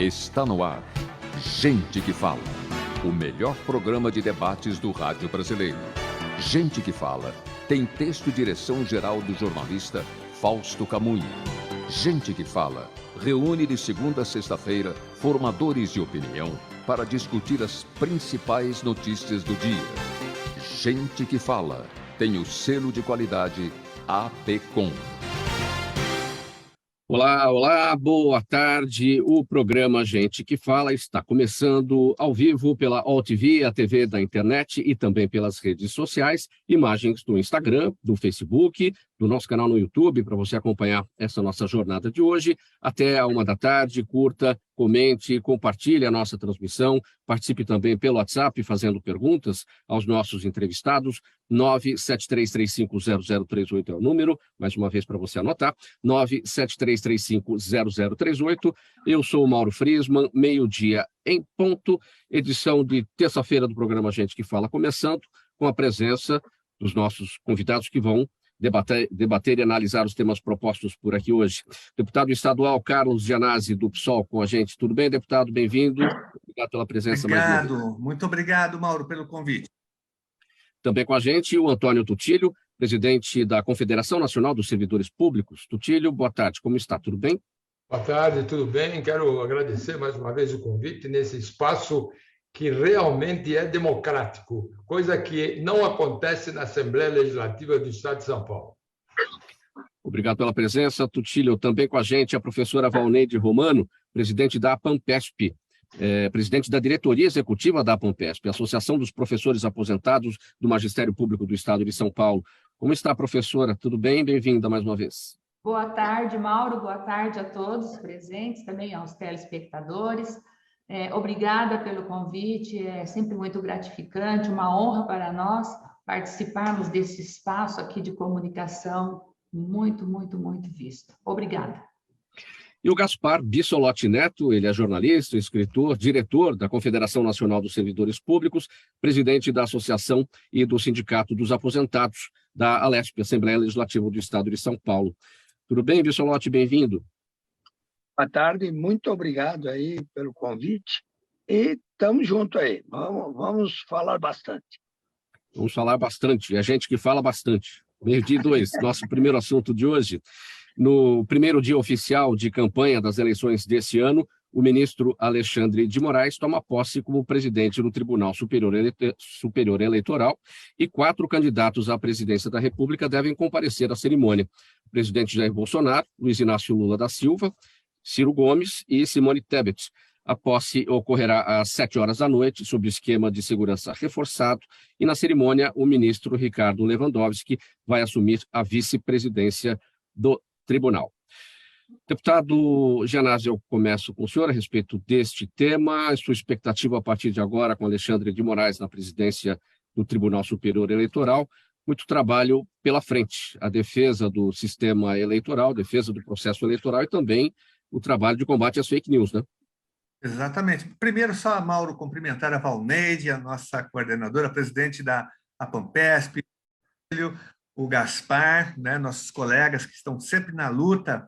Está no ar. Gente que Fala. O melhor programa de debates do rádio brasileiro. Gente que Fala tem texto e direção geral do jornalista Fausto Camunha. Gente que Fala reúne de segunda a sexta-feira formadores de opinião para discutir as principais notícias do dia. Gente que Fala tem o selo de qualidade APCOM. Olá, boa tarde. O programa Gente que Fala está começando ao vivo pela All TV, a TV da internet e também pelas redes sociais, imagens do Instagram, do Facebook, do nosso canal no YouTube, para você acompanhar essa nossa jornada de hoje. Até a 1 da tarde, curta, comente, compartilhe a nossa transmissão, participe também pelo WhatsApp fazendo perguntas aos nossos entrevistados. 973350038 é o número, mais uma vez para você anotar, 973350038. Eu sou o Mauro Friesman, meio-dia em ponto, edição de terça-feira do programa Gente que Fala, começando com a presença dos nossos convidados que vão debater e analisar os temas propostos por aqui hoje. Deputado estadual Carlos Gianazzi, do PSOL, com a gente. Tudo bem, deputado? Bem-vindo. Obrigado pela presença. Obrigado, muito obrigado, Mauro, pelo convite. Também com a gente o Antônio Tutilho, presidente da Confederação Nacional dos Servidores Públicos. Tutilho, boa tarde, como está? Tudo bem? Boa tarde, tudo bem? Quero agradecer mais uma vez o convite nesse espaço que realmente é democrático, coisa que não acontece na Assembleia Legislativa do Estado de São Paulo. Obrigado pela presença, Tutilho. Também com a gente a professora Valneide Romano, presidente da APANPESP, presidente da diretoria executiva da APANPESP, Associação dos Professores Aposentados do Magistério Público do Estado de São Paulo. Como está, professora? Tudo bem? Bem-vinda mais uma vez. Boa tarde, Mauro. Boa tarde a todos presentes, também aos telespectadores. Obrigada pelo convite, é sempre muito gratificante, uma honra para nós participarmos desse espaço aqui de comunicação muito visto. Obrigada. E o Gaspar Bissolotti Neto, ele é jornalista, escritor, diretor da Confederação Nacional dos Servidores Públicos, presidente da Associação e do Sindicato dos Aposentados da ALESP, Assembleia Legislativa do Estado de São Paulo. Tudo bem, Bissolotti? Bem-vindo. Boa tarde, muito obrigado aí pelo convite e estamos juntos aí, vamos falar bastante. Vamos falar bastante, é gente que fala bastante. Meio-dia 2, nosso primeiro assunto de hoje. No primeiro dia oficial de campanha das eleições desse ano, o ministro Alexandre de Moraes toma posse como presidente do Tribunal Superior Eleitoral e 4 candidatos à presidência da República devem comparecer à cerimônia. O presidente Jair Bolsonaro, Luiz Inácio Lula da Silva, Ciro Gomes e Simone Tebet. A posse ocorrerá às 7 horas da noite, sob esquema de segurança reforçado, e na cerimônia o ministro Ricardo Lewandowski vai assumir a vice-presidência do tribunal. Deputado Gianazzi, eu começo com o senhor a respeito deste tema, a sua expectativa a partir de agora com Alexandre de Moraes na presidência do Tribunal Superior Eleitoral. Muito trabalho pela frente, a defesa do sistema eleitoral, a defesa do processo eleitoral e também o trabalho de combate às fake news, né? Exatamente. Primeiro, só, Mauro, cumprimentar a Valneide, a nossa coordenadora, presidente da APANPESP, o Gaspar, né, nossos colegas que estão sempre na luta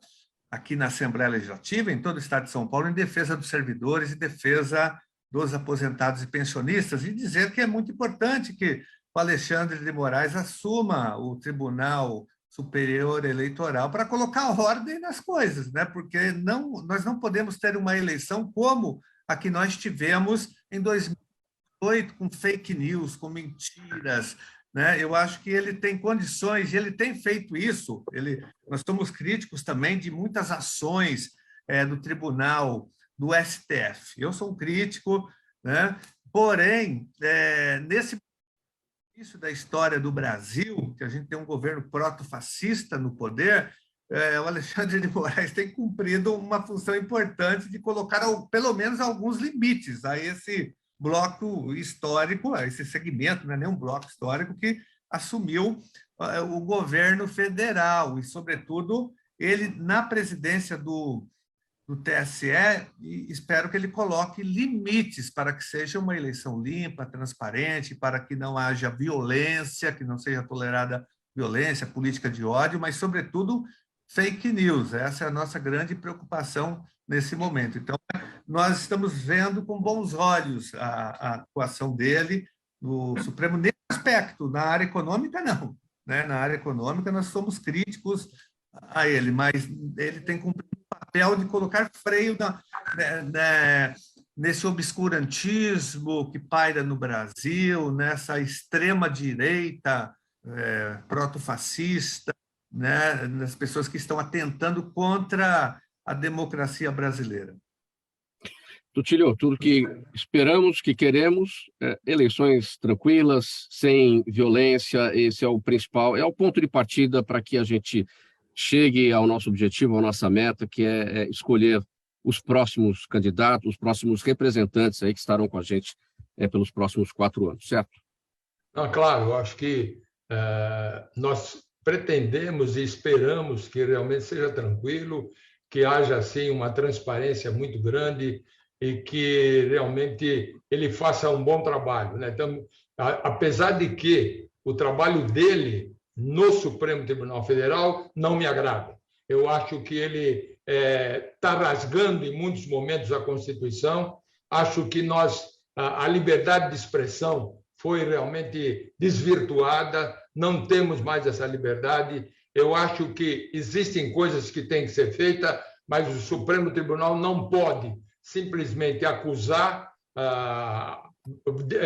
aqui na Assembleia Legislativa, em todo o Estado de São Paulo, em defesa dos servidores e defesa dos aposentados e pensionistas, e dizer que é muito importante que o Alexandre de Moraes assuma o Tribunal Superior Eleitoral para colocar ordem nas coisas, né? Porque nós não podemos ter uma eleição como a que nós tivemos em 2008, com fake news, com mentiras, né? Eu acho que ele tem condições, e ele tem feito isso. Nós somos críticos também de muitas ações do Tribunal, do STF. Eu sou um crítico, né? Porém, nesse início da história do Brasil, que a gente tem um governo proto-fascista no poder, o Alexandre de Moraes tem cumprido uma função importante de colocar pelo menos alguns limites a esse bloco histórico, a esse segmento, não é nem um bloco histórico, que assumiu o governo federal e, sobretudo, ele na presidência do TSE, e espero que ele coloque limites para que seja uma eleição limpa, transparente, para que não haja violência, que não seja tolerada violência, política de ódio, mas, sobretudo, fake news. Essa é a nossa grande preocupação nesse momento. Então, nós estamos vendo com bons olhos a atuação dele no Supremo nesse aspecto. Na área econômica, não. Né? Na área econômica, nós somos críticos a ele, mas ele tem cumprido o papel de colocar freio nesse obscurantismo que paira no Brasil, nessa extrema-direita protofascista, né, nas pessoas que estão atentando contra a democracia brasileira. Tutílio, tudo que esperamos, que queremos, eleições tranquilas, sem violência, esse é o principal, é o ponto de partida para que a gente chegue ao nosso objetivo, à nossa meta, que é escolher os próximos candidatos, os próximos representantes aí que estarão com a gente pelos próximos 4 anos, certo? Claro, eu acho que nós pretendemos e esperamos que realmente seja tranquilo, que haja assim uma transparência muito grande e que realmente ele faça um bom trabalho, né? Então, apesar de que o trabalho dele no Supremo Tribunal Federal não me agrada. Eu acho que ele está rasgando em muitos momentos a Constituição. Acho que a liberdade de expressão foi realmente desvirtuada, não temos mais essa liberdade. Eu acho que existem coisas que têm que ser feitas, mas o Supremo Tribunal não pode simplesmente acusar,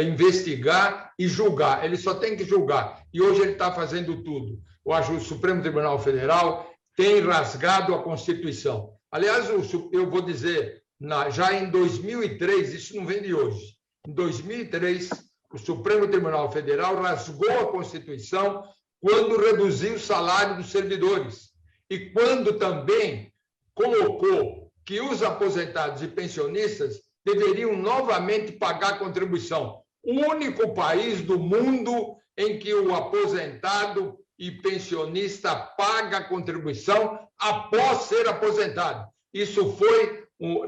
investigar e julgar. Ele só tem que julgar. E hoje ele está fazendo tudo. Eu acho que o Supremo Tribunal Federal tem rasgado a Constituição. Aliás, eu vou dizer, já em 2003, isso não vem de hoje, em 2003, o Supremo Tribunal Federal rasgou a Constituição quando reduziu o salário dos servidores e quando também colocou que os aposentados e pensionistas deveriam novamente pagar contribuição. O único país do mundo em que o aposentado e pensionista paga contribuição após ser aposentado. Isso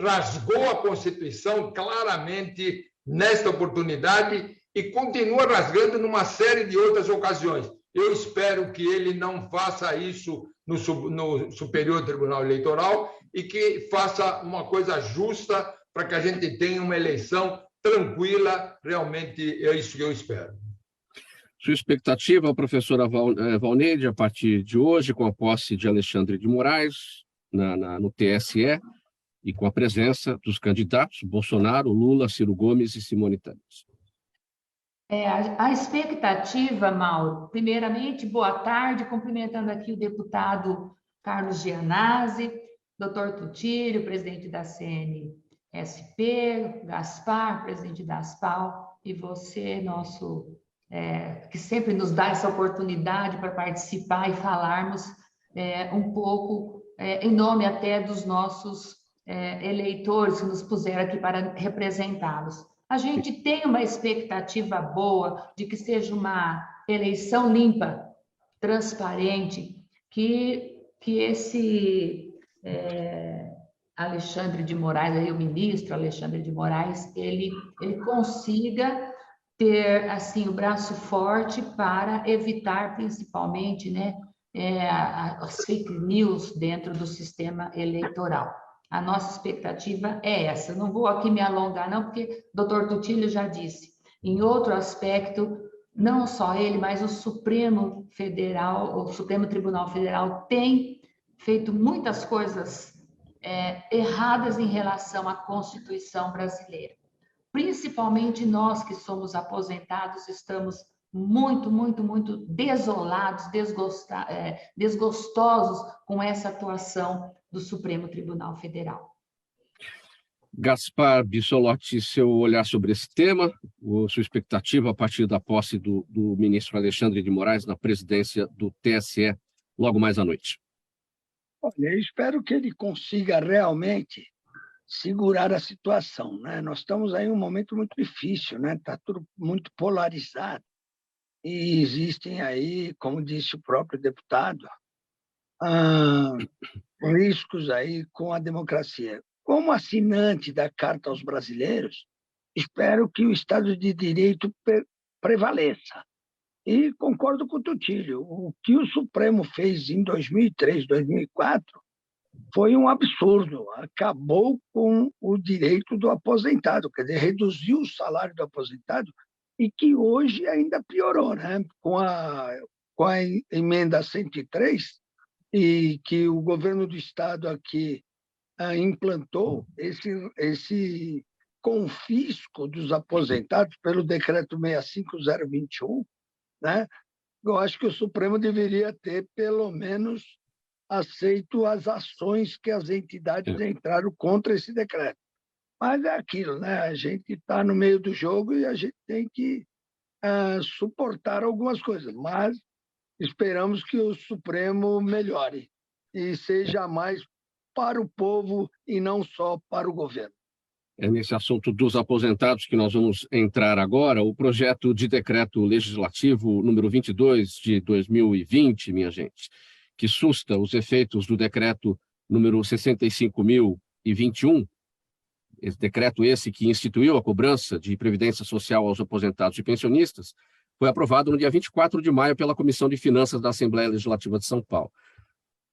rasgou a Constituição claramente nesta oportunidade e continua rasgando numa série de outras ocasiões. Eu espero que ele não faça isso no Superior Tribunal Eleitoral e que faça uma coisa justa para que a gente tenha uma eleição tranquila. Realmente é isso que eu espero. Sua expectativa, professora Valneide, a partir de hoje, com a posse de Alexandre de Moraes no TSE e com a presença dos candidatos Bolsonaro, Lula, Ciro Gomes e Simone Tebet. A expectativa, Mauro, primeiramente, boa tarde, cumprimentando aqui o deputado Carlos Gianazzi, doutor Tutílio, presidente da CNSP, Gaspar, presidente da ASPAL, e você, que sempre nos dá essa oportunidade para participar e falarmos um pouco, em nome até dos nossos eleitores que nos puseram aqui para representá-los. A gente tem uma expectativa boa de que seja uma eleição limpa, transparente, que esse Alexandre de Moraes, aí o ministro Alexandre de Moraes, ele consiga ter assim o braço forte para evitar principalmente, né, as fake news dentro do sistema eleitoral. A nossa expectativa é essa. Não vou aqui me alongar, não, porque o doutor Tutílio já disse. Em outro aspecto, não só ele, mas o Supremo Tribunal Federal tem feito muitas coisas erradas em relação à Constituição brasileira. Principalmente nós que somos aposentados, estamos muito, muito, muito desolados, desgostosos com essa atuação do Supremo Tribunal Federal. Gaspar Bissolotti, seu olhar sobre esse tema, sua expectativa a partir da posse do ministro Alexandre de Moraes na presidência do TSE logo mais à noite. Olha, eu espero que ele consiga realmente segurar a situação, né? Nós estamos aí em um momento muito difícil, né? Está tudo muito polarizado e existem aí, como disse o próprio deputado, riscos aí com a democracia. Como assinante da Carta aos Brasileiros, espero que o Estado de Direito prevaleça. E concordo com o Tutílio, o que o Supremo fez em 2003, 2004, foi um absurdo, acabou com o direito do aposentado, quer dizer, reduziu o salário do aposentado e que hoje ainda piorou, né? Com a emenda 103, e que o governo do Estado aqui implantou esse confisco dos aposentados pelo decreto 65021, né? Eu acho que o Supremo deveria ter, pelo menos, aceito as ações que as entidades entraram contra esse decreto. Mas é aquilo, né? A gente está no meio do jogo e a gente tem que suportar algumas coisas, mas esperamos que o Supremo melhore e seja mais para o povo e não só para o governo. É nesse assunto dos aposentados que nós vamos entrar agora. O projeto de decreto legislativo número 22 de 2020, minha gente, que susta os efeitos do decreto número 65.021, esse decreto esse que instituiu a cobrança de previdência social aos aposentados e pensionistas, foi aprovado no dia 24 de maio pela Comissão de Finanças da Assembleia Legislativa de São Paulo.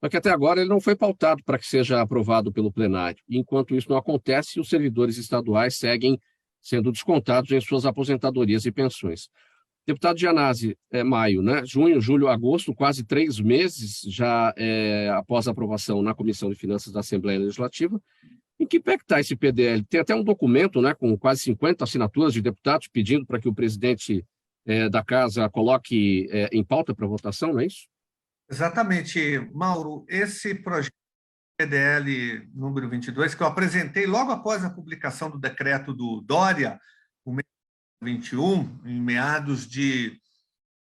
Só que até agora ele não foi pautado para que seja aprovado pelo plenário. Enquanto isso não acontece, os servidores estaduais seguem sendo descontados em suas aposentadorias e pensões. Deputado Gianazzi, maio, né? Junho, julho, agosto, quase 3 meses já após a aprovação na Comissão de Finanças da Assembleia Legislativa. Em que pé está esse PDL? Tem até um documento, né, com quase 50 assinaturas de deputados pedindo para que o presidente da Casa coloque em pauta para votação, não é isso? Exatamente, Mauro. Esse projeto PDL número 22, que eu apresentei logo após a publicação do decreto do Dória, o 21, em meados de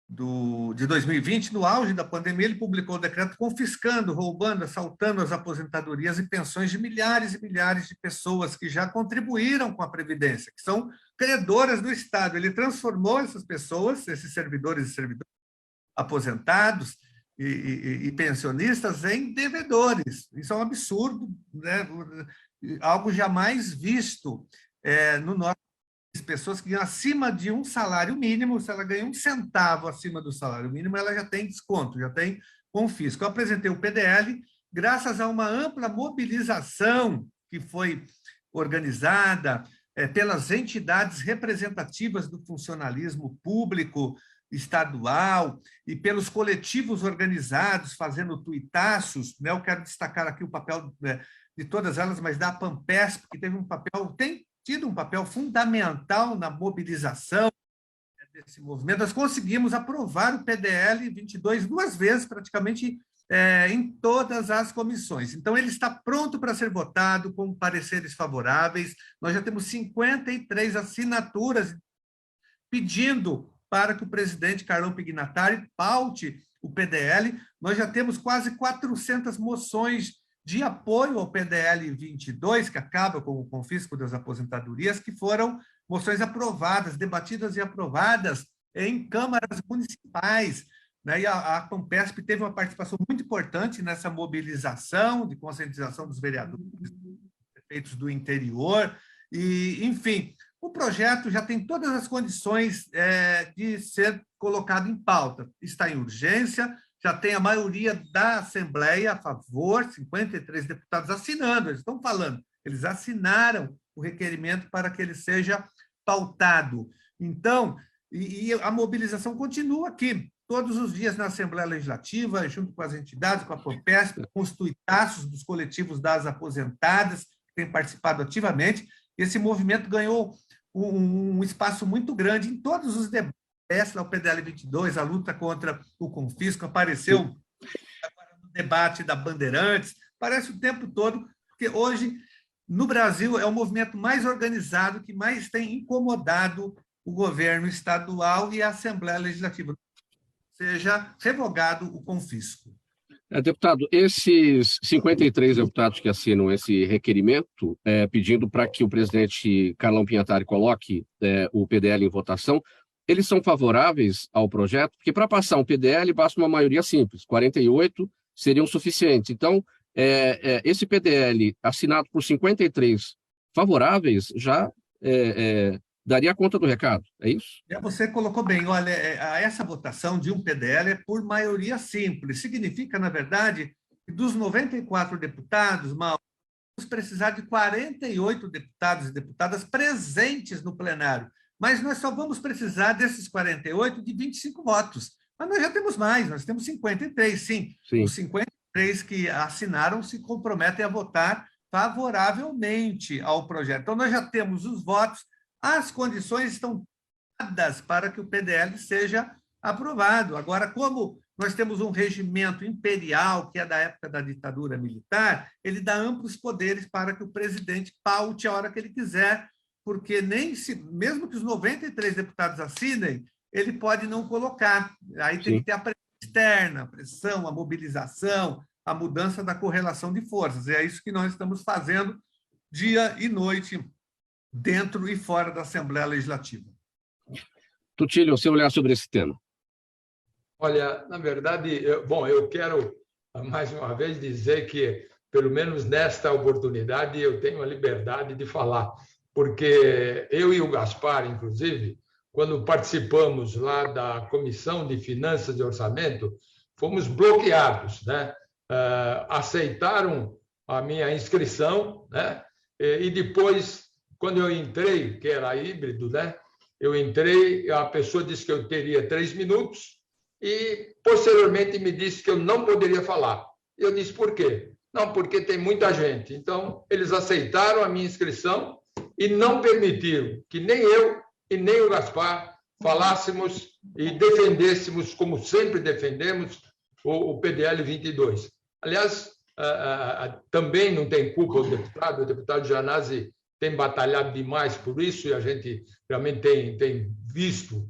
2020, no auge da pandemia, ele publicou o decreto confiscando, roubando, assaltando as aposentadorias e pensões de milhares e milhares de pessoas que já contribuíram com a Previdência, que são credoras do Estado. Ele transformou essas pessoas, esses servidores e servidoras aposentados e pensionistas, em devedores. Isso é um absurdo, né? Algo jamais visto no nosso país. Pessoas que ganham acima de um salário mínimo, se ela ganha 1 centavo acima do salário mínimo, ela já tem desconto, já tem confisco. Eu apresentei o PDL graças a uma ampla mobilização que foi organizada pelas entidades representativas do funcionalismo público estadual e pelos coletivos organizados fazendo tuitaços, né? Eu quero destacar aqui o papel de todas elas, mas da Pampesp, que tem tido um papel fundamental na mobilização desse movimento. Nós conseguimos aprovar o PDL 22 2 vezes, praticamente, em todas as comissões. Então, ele está pronto para ser votado com pareceres favoráveis. Nós já temos 53 assinaturas pedindo para que o presidente Carlão Pignatari paute o PDL. Nós já temos quase 400 moções de apoio ao PDL 22, que acaba com o confisco das aposentadorias, que foram moções aprovadas, debatidas e aprovadas em câmaras municipais, né? E a Pampesp teve uma participação muito importante nessa mobilização de conscientização dos vereadores, prefeitos do interior, e, enfim, o projeto já tem todas as condições de ser colocado em pauta. Está em urgência, já tem a maioria da Assembleia a favor, 53 deputados assinando, eles estão falando, eles assinaram o requerimento para que ele seja pautado. Então, e a mobilização continua aqui, todos os dias na Assembleia Legislativa, junto com as entidades, com a Pampesp, com os tuitaços dos coletivos das aposentadas, que têm participado ativamente. Esse movimento ganhou um espaço muito grande em todos os debates. O PDL 22, a luta contra o confisco, apareceu agora no debate da Bandeirantes, aparece o tempo todo, porque hoje, no Brasil, é o movimento mais organizado, que mais tem incomodado o governo estadual e a Assembleia Legislativa, seja revogado o confisco. Deputado, esses 53 deputados que assinam esse requerimento, pedindo para que o presidente Carlão Pignatari coloque o PDL em votação, eles são favoráveis ao projeto? Porque para passar um PDL basta uma maioria simples, 48 seriam suficientes. Então, esse PDL assinado por 53 favoráveis já daria conta do recado, é isso? Você colocou bem. Olha, essa votação de um PDL é por maioria simples. Significa, na verdade, que dos 94 deputados, Mauro, vamos precisar de 48 deputados e deputadas presentes no plenário. Mas nós só vamos precisar desses 48 de 25 votos. Mas nós já temos mais, nós temos 53, sim. Os 53 que assinaram se comprometem a votar favoravelmente ao projeto. Então, nós já temos os votos, as condições estão dadas para que o PDL seja aprovado. Agora, como nós temos um regimento imperial, que é da época da ditadura militar, ele dá amplos poderes para que o presidente paute a hora que ele quiser, porque mesmo que os 93 deputados assinem, ele pode não colocar. Aí tem que ter a pressão externa, a pressão, a mobilização, a mudança da correlação de forças. É isso que nós estamos fazendo dia e noite, dentro e fora da Assembleia Legislativa. Tutílio, seu olhar sobre esse tema. Olha, na verdade, eu quero mais uma vez dizer que, pelo menos nesta oportunidade, eu tenho a liberdade de falar, porque eu e o Gaspar, inclusive, quando participamos lá da Comissão de Finanças e Orçamento, fomos bloqueados, né? Aceitaram a minha inscrição, né? E depois, quando eu entrei, que era híbrido, né? Eu entrei, a pessoa disse que eu teria 3 minutos e, posteriormente, me disse que eu não poderia falar. Eu disse, por quê? Não, porque tem muita gente. Então, eles aceitaram a minha inscrição e não permitiram que nem eu e nem o Gaspar falássemos e defendêssemos, como sempre defendemos, o PDL 22. Aliás, também não tem culpa o deputado Janazzi tem batalhado demais por isso, e a gente realmente tem visto.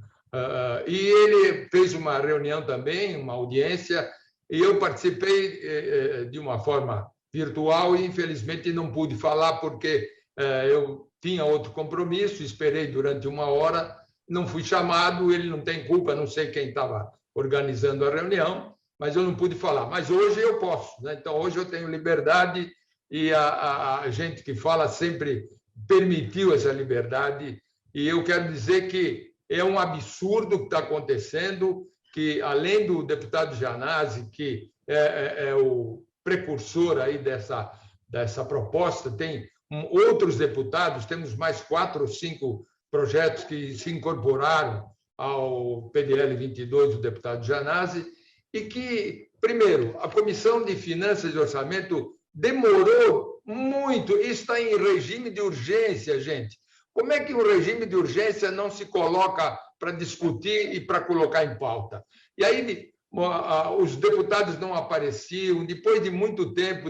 E ele fez uma reunião também, uma audiência, e eu participei de uma forma virtual e, infelizmente, não pude falar porque eu tinha outro compromisso, esperei durante 1 hora, não fui chamado, ele não tem culpa, não sei quem estava organizando a reunião, mas eu não pude falar. Mas hoje eu posso, né? Então, hoje eu tenho liberdade e a gente que fala sempre permitiu essa liberdade, e eu quero dizer que é um absurdo o que está acontecendo, que, além do deputado Janazzi, que é o precursor aí dessa proposta, tem outros deputados, temos mais 4 ou 5 projetos que se incorporaram ao PDL 22 do deputado Janazzi, e que, primeiro, a Comissão de Finanças e Orçamento demorou muito, isso está em regime de urgência, gente. Como é que o regime de urgência não se coloca para discutir e para colocar em pauta? E aí os deputados não apareciam, depois de muito tempo,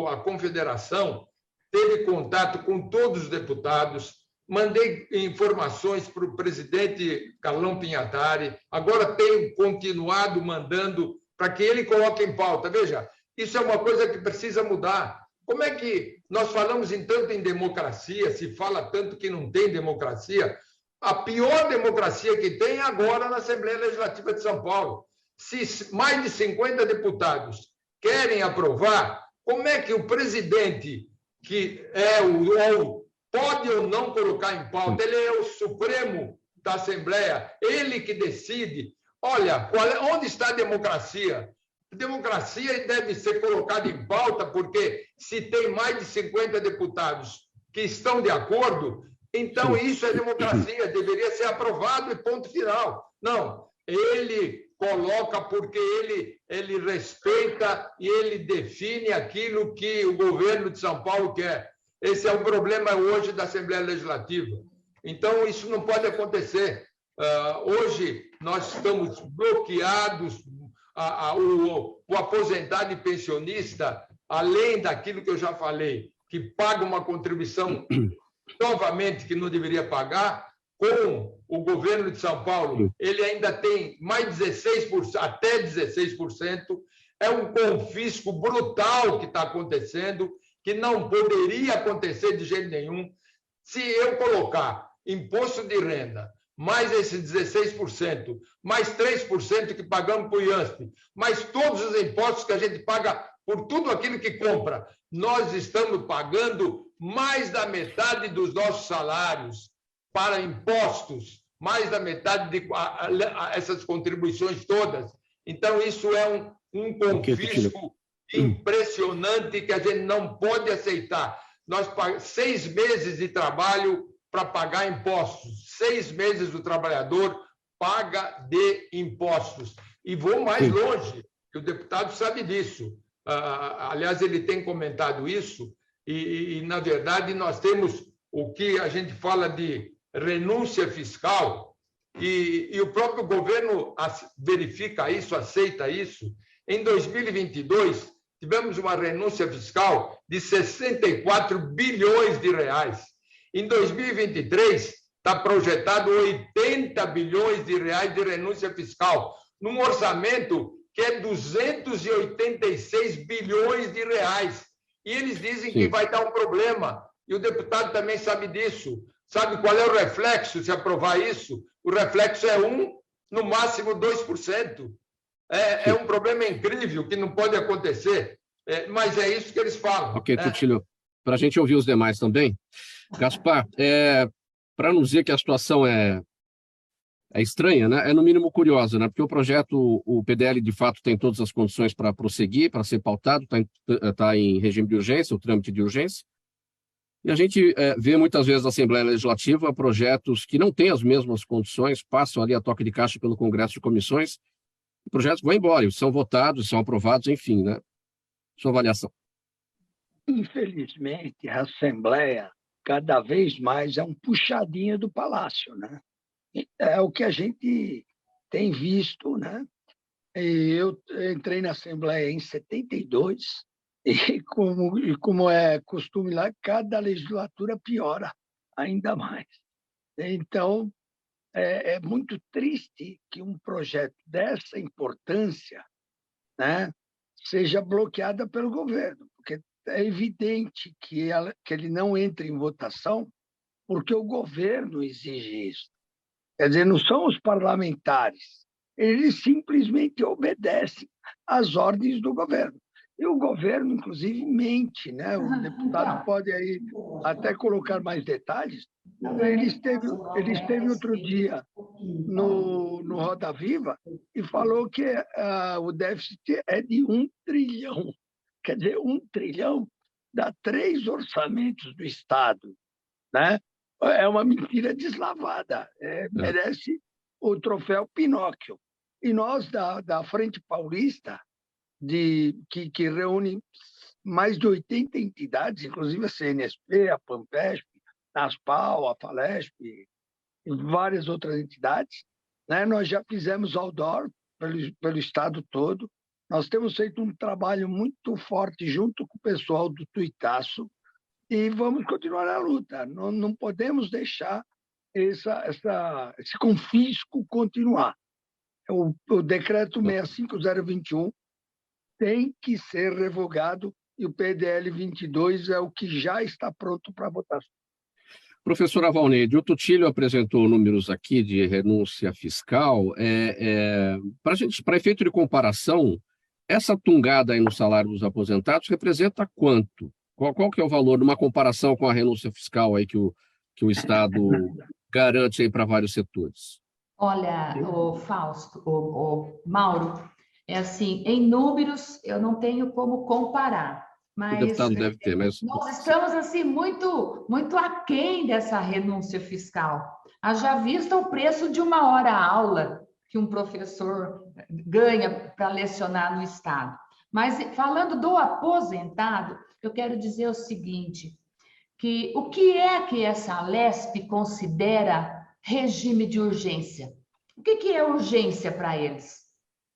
a Confederação teve contato com todos os deputados, mandei informações para o presidente Carlão Pinhatari, agora tenho continuado mandando para que ele coloque em pauta. Veja, isso é uma coisa que precisa mudar. Como é que nós falamos tanto em democracia, se fala tanto que não tem democracia? A pior democracia que tem é agora na Assembleia Legislativa de São Paulo. Se mais de 50 deputados querem aprovar, como é que o presidente, que pode ou não colocar em pauta, ele é o Supremo da Assembleia, ele que decide. Olha, onde está a democracia? A democracia deve ser colocada em pauta, porque se tem mais de 50 deputados que estão de acordo, então isso é democracia, deveria ser aprovado e ponto final. Não, ele coloca porque ele respeita e ele define aquilo que o governo de São Paulo quer. Esse é o problema hoje da Assembleia Legislativa. Então, isso não pode acontecer. Hoje, nós estamos bloqueados. O aposentado e pensionista, além daquilo que eu já falei, que paga uma contribuição novamente que não deveria pagar, com o governo de São Paulo, ele ainda tem mais 16%, até 16%. É um confisco brutal que está acontecendo, que não poderia acontecer de jeito nenhum. Se eu colocar imposto de renda, mais esse 16%, mais 3% que pagamos para o IANSP, mais todos os impostos que a gente paga por tudo aquilo que compra. Nós estamos pagando mais da metade dos nossos salários para impostos, mais da metade de essas contribuições todas. Então, isso é um confisco impressionante que a gente não pode aceitar. Nós pagamos 6 meses de trabalho para pagar impostos. 6 meses o trabalhador paga de impostos. E vou mais longe, que o deputado sabe disso. Aliás, ele tem comentado isso, e, na verdade, nós temos o que a gente fala de renúncia fiscal, e o próprio governo verifica isso, aceita isso. Em 2022, tivemos uma renúncia fiscal de 64 bilhões de reais. Em 2023, está projetado 80 bilhões de reais de renúncia fiscal, num orçamento que é 286 bilhões de reais. E eles dizem que vai dar um problema. E o deputado também sabe disso. Sabe qual é o reflexo se aprovar isso? O reflexo é 1%, no máximo 2%. É um problema incrível que não pode acontecer, mas é isso que eles falam. Ok, Tutílio, para a gente ouvir os demais também. Gaspar, para não dizer que a situação é estranha, né? É no mínimo curiosa, né? Porque o projeto, o PDL, de fato, tem todas as condições para prosseguir, para ser pautado, está em regime de urgência, o trâmite de urgência. E a gente vê muitas vezes na Assembleia Legislativa projetos que não têm as mesmas condições, passam ali a toque de caixa pelo Congresso de Comissões, e projetos vão embora, são votados, são aprovados, enfim, né? Sua avaliação. Infelizmente, a Assembleia cada vez mais é um puxadinho do Palácio, né? É o que a gente tem visto, né? Eu entrei na Assembleia em 72 e como é costume lá, cada legislatura piora ainda mais. Então, é muito triste que um projeto dessa importância, né, seja bloqueado pelo governo, porque é evidente que ele não entra em votação porque o governo exige isso. Quer dizer, não são os parlamentares, eles simplesmente obedecem às ordens do governo. E o governo, inclusive, mente, né? O deputado pode aí até colocar mais detalhes. Ele esteve outro dia no Roda Viva e falou que o déficit é de 1 trilhão. Quer dizer, 1 trilhão dá 3 orçamentos do Estado, né? É uma mentira deslavada, merece o troféu Pinóquio. E nós, da Frente Paulista, que reúne mais de 80 entidades, inclusive a CNSP, a Pampesp, a Aspal, a Falesp e várias outras entidades, né? Nós já fizemos outdoor pelo Estado todo. Nós temos feito um trabalho muito forte junto com o pessoal do Tuitaço, e vamos continuar na luta. Não podemos deixar esse confisco continuar. O decreto 65021 tem que ser revogado e o PDL 22 é o que já está pronto para votação. Professora Valneide, o Tutílio apresentou números aqui de renúncia fiscal. Para efeito de comparação, essa tungada aí no salário dos aposentados representa quanto? Qual que é o valor numa comparação com a renúncia fiscal aí que o Estado garante aí para vários setores? Olha, o Fausto, o Mauro, é assim, em números eu não tenho como comparar, mas o deputado deve ter, mas nós estamos assim muito aquém dessa renúncia fiscal. Haja vista o preço de uma hora-aula que um professor ganha para lecionar no Estado. Mas falando do aposentado, eu quero dizer o seguinte, que o que é que essa Alesp considera regime de urgência? O que é urgência para eles?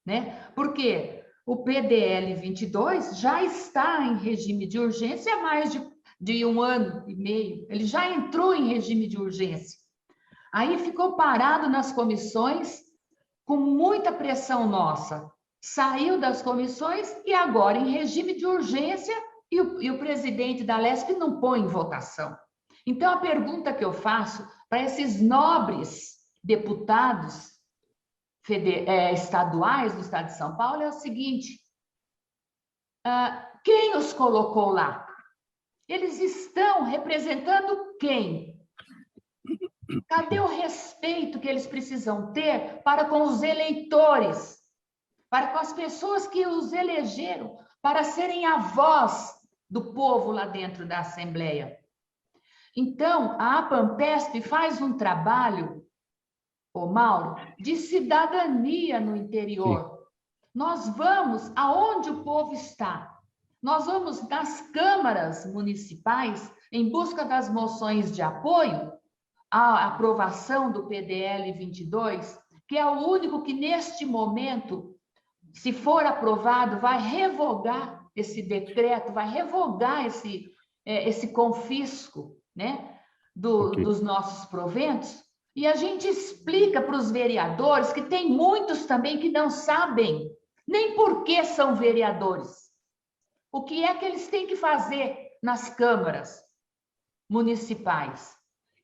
Né? Porque o PDL 22 já está em regime de urgência há mais de 1 ano e meio. Ele já entrou em regime de urgência. Aí ficou parado nas comissões com muita pressão nossa. Saiu das comissões e agora em regime de urgência e o presidente da Alesp não põe em votação. Então, a pergunta que eu faço para esses nobres deputados estaduais do Estado de São Paulo é o seguinte: quem os colocou lá? Eles estão representando quem? Cadê o respeito que eles precisam ter para com os eleitores, para com as pessoas que os elegeram, para serem a voz do povo lá dentro da Assembleia? Então, a APANPESP faz um trabalho, Mauro, de cidadania no interior. Sim. Nós vamos aonde o povo está. Nós vamos nas câmaras municipais em busca das moções de apoio à aprovação do PDL 22, que é o único que, neste momento, se for aprovado, vai revogar esse decreto, vai revogar esse confisco, né, dos nossos proventos. E a gente explica para os vereadores, que tem muitos também que não sabem nem por que são vereadores. O que é que eles têm que fazer nas câmaras municipais?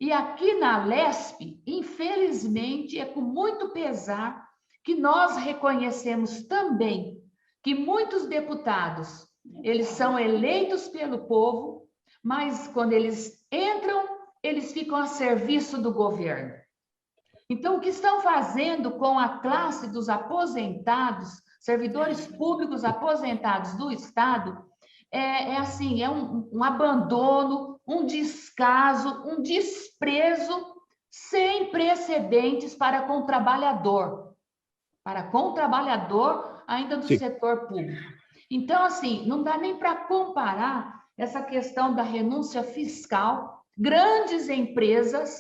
E aqui na LESP, infelizmente, é com muito pesar que nós reconhecemos também que muitos deputados, eles são eleitos pelo povo, mas quando eles entram, eles ficam a serviço do governo. Então, o que estão fazendo com a classe dos aposentados, servidores públicos aposentados do Estado, é um abandono, um descaso, um desprezo sem precedentes para com o trabalhador ainda do setor público. Então, assim, não dá nem para comparar essa questão da renúncia fiscal, grandes empresas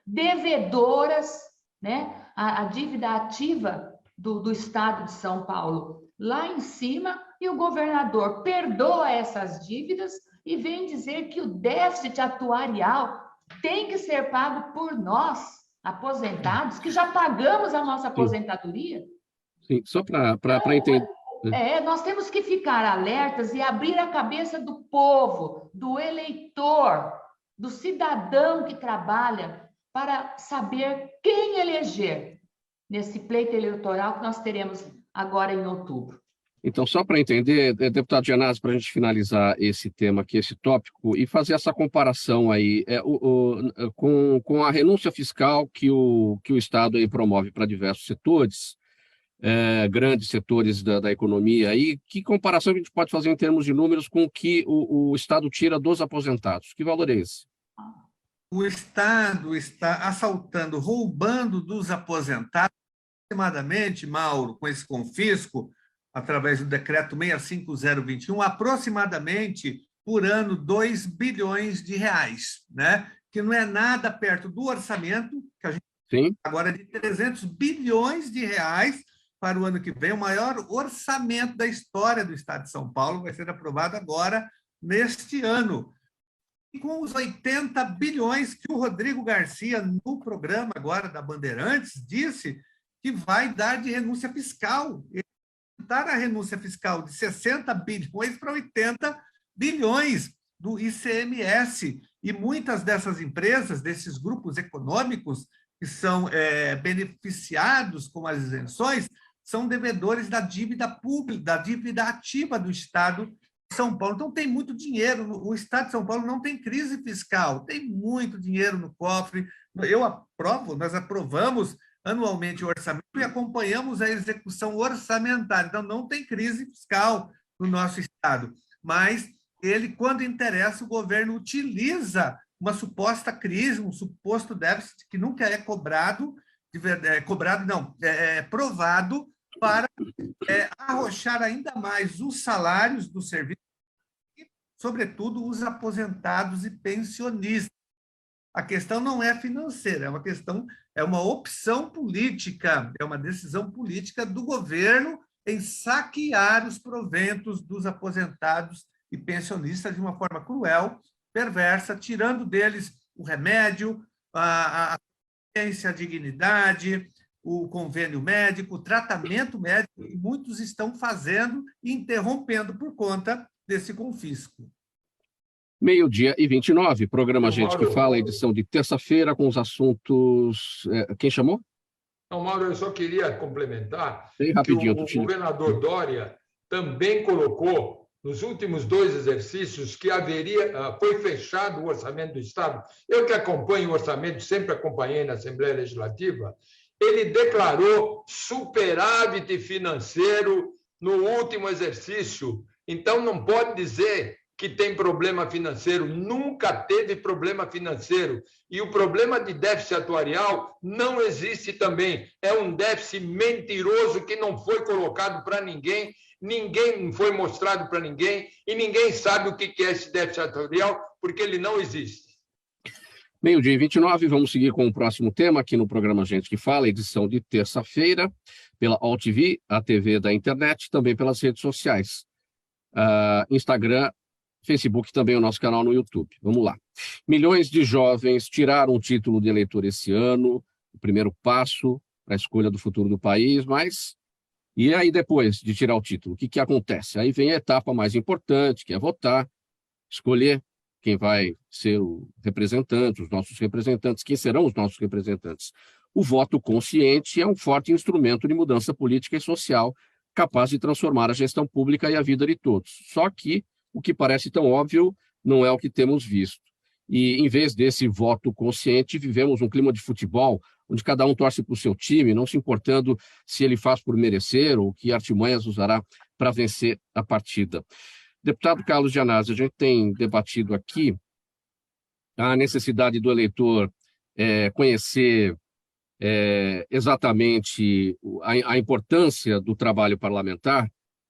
devedoras, né? A dívida ativa do Estado de São Paulo lá em cima, e o governador perdoa essas dívidas e vem dizer que o déficit atuarial tem que ser pago por nós, aposentados, que já pagamos a nossa aposentadoria. Sim, só para entender. Nós temos que ficar alertas e abrir a cabeça do povo, do eleitor, do cidadão que trabalha, para saber quem eleger nesse pleito eleitoral que nós teremos agora em outubro. Então, só para entender, deputado Gianazzi, para a gente finalizar esse tema aqui, esse tópico, e fazer essa comparação aí com a renúncia fiscal que o Estado aí promove para diversos setores, grandes setores da economia, aí, que comparação a gente pode fazer em termos de números com o que o Estado tira dos aposentados? Que valor é esse? O Estado está assaltando, roubando dos aposentados, aproximadamente, Mauro, com esse confisco, através do decreto 65021, aproximadamente, por ano, 2 bilhões de reais, né? Que não é nada perto do orçamento, que a gente tem agora de 300 bilhões de reais para o ano que vem. O maior orçamento da história do Estado de São Paulo vai ser aprovado agora, neste ano. E com os 80 bilhões que o Rodrigo Garcia, no programa agora da Bandeirantes, disse que vai dar de renúncia fiscal. A renúncia fiscal de 60 bilhões para 80 bilhões do ICMS. E muitas dessas empresas, desses grupos econômicos que são beneficiados com as isenções, são devedores da dívida pública, da dívida ativa do Estado de São Paulo. Então, tem muito dinheiro. O Estado de São Paulo não tem crise fiscal, tem muito dinheiro no cofre. Nós aprovamos anualmente o orçamento e acompanhamos a execução orçamentária. Então, não tem crise fiscal no nosso Estado. Mas, quando interessa, o governo utiliza uma suposta crise, um suposto déficit que nunca é cobrado, provado, para arrochar ainda mais os salários do serviço e, sobretudo, os aposentados e pensionistas. A questão não é financeira, é uma opção política, é uma decisão política do governo em saquear os proventos dos aposentados e pensionistas de uma forma cruel, perversa, tirando deles o remédio, a assistência, a dignidade, o convênio médico, o tratamento médico, que muitos estão fazendo e interrompendo por conta desse confisco. 12h29, programa Gente que Fala, edição de terça-feira, com os assuntos... Quem chamou? Não, Mauro, eu só queria complementar bem rapidinho, que o governador Dória também colocou, nos últimos 2 exercícios, que foi fechado o orçamento do Estado. Eu que acompanho o orçamento, sempre acompanhei na Assembleia Legislativa, ele declarou superávit financeiro no último exercício. Então, não pode dizer que tem problema financeiro, nunca teve problema financeiro. E o problema de déficit atuarial não existe também. É um déficit mentiroso que não foi colocado para ninguém, ninguém foi mostrado para ninguém, e ninguém sabe o que é esse déficit atuarial, porque ele não existe. 12h29, vamos seguir com o próximo tema aqui no programa Gente que Fala, edição de terça-feira, pela AllTV, a TV da internet, também pelas redes sociais. Instagram, Facebook, também o nosso canal no YouTube. Vamos lá. Milhões de jovens tiraram o título de eleitor esse ano, o primeiro passo para a escolha do futuro do país, mas e aí depois de tirar o título, o que acontece? Aí vem a etapa mais importante, que é votar, escolher quem vai ser o representante, os nossos representantes, quem serão os nossos representantes. O voto consciente é um forte instrumento de mudança política e social capaz de transformar a gestão pública e a vida de todos. Só que o que parece tão óbvio não é o que temos visto. E, em vez desse voto consciente, vivemos um clima de futebol onde cada um torce para o seu time, não se importando se ele faz por merecer ou que artimanhas usará para vencer a partida. Deputado Carlos Gianazzi, a gente tem debatido aqui a necessidade do eleitor conhecer exatamente a importância do trabalho parlamentar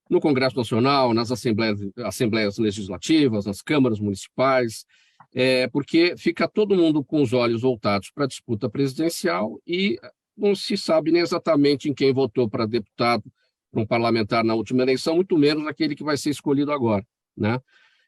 no Congresso Nacional, nas assembleias legislativas, nas câmaras municipais, porque fica todo mundo com os olhos voltados para a disputa presidencial e não se sabe nem exatamente em quem votou para deputado, para um parlamentar na última eleição, muito menos aquele que vai ser escolhido agora, né?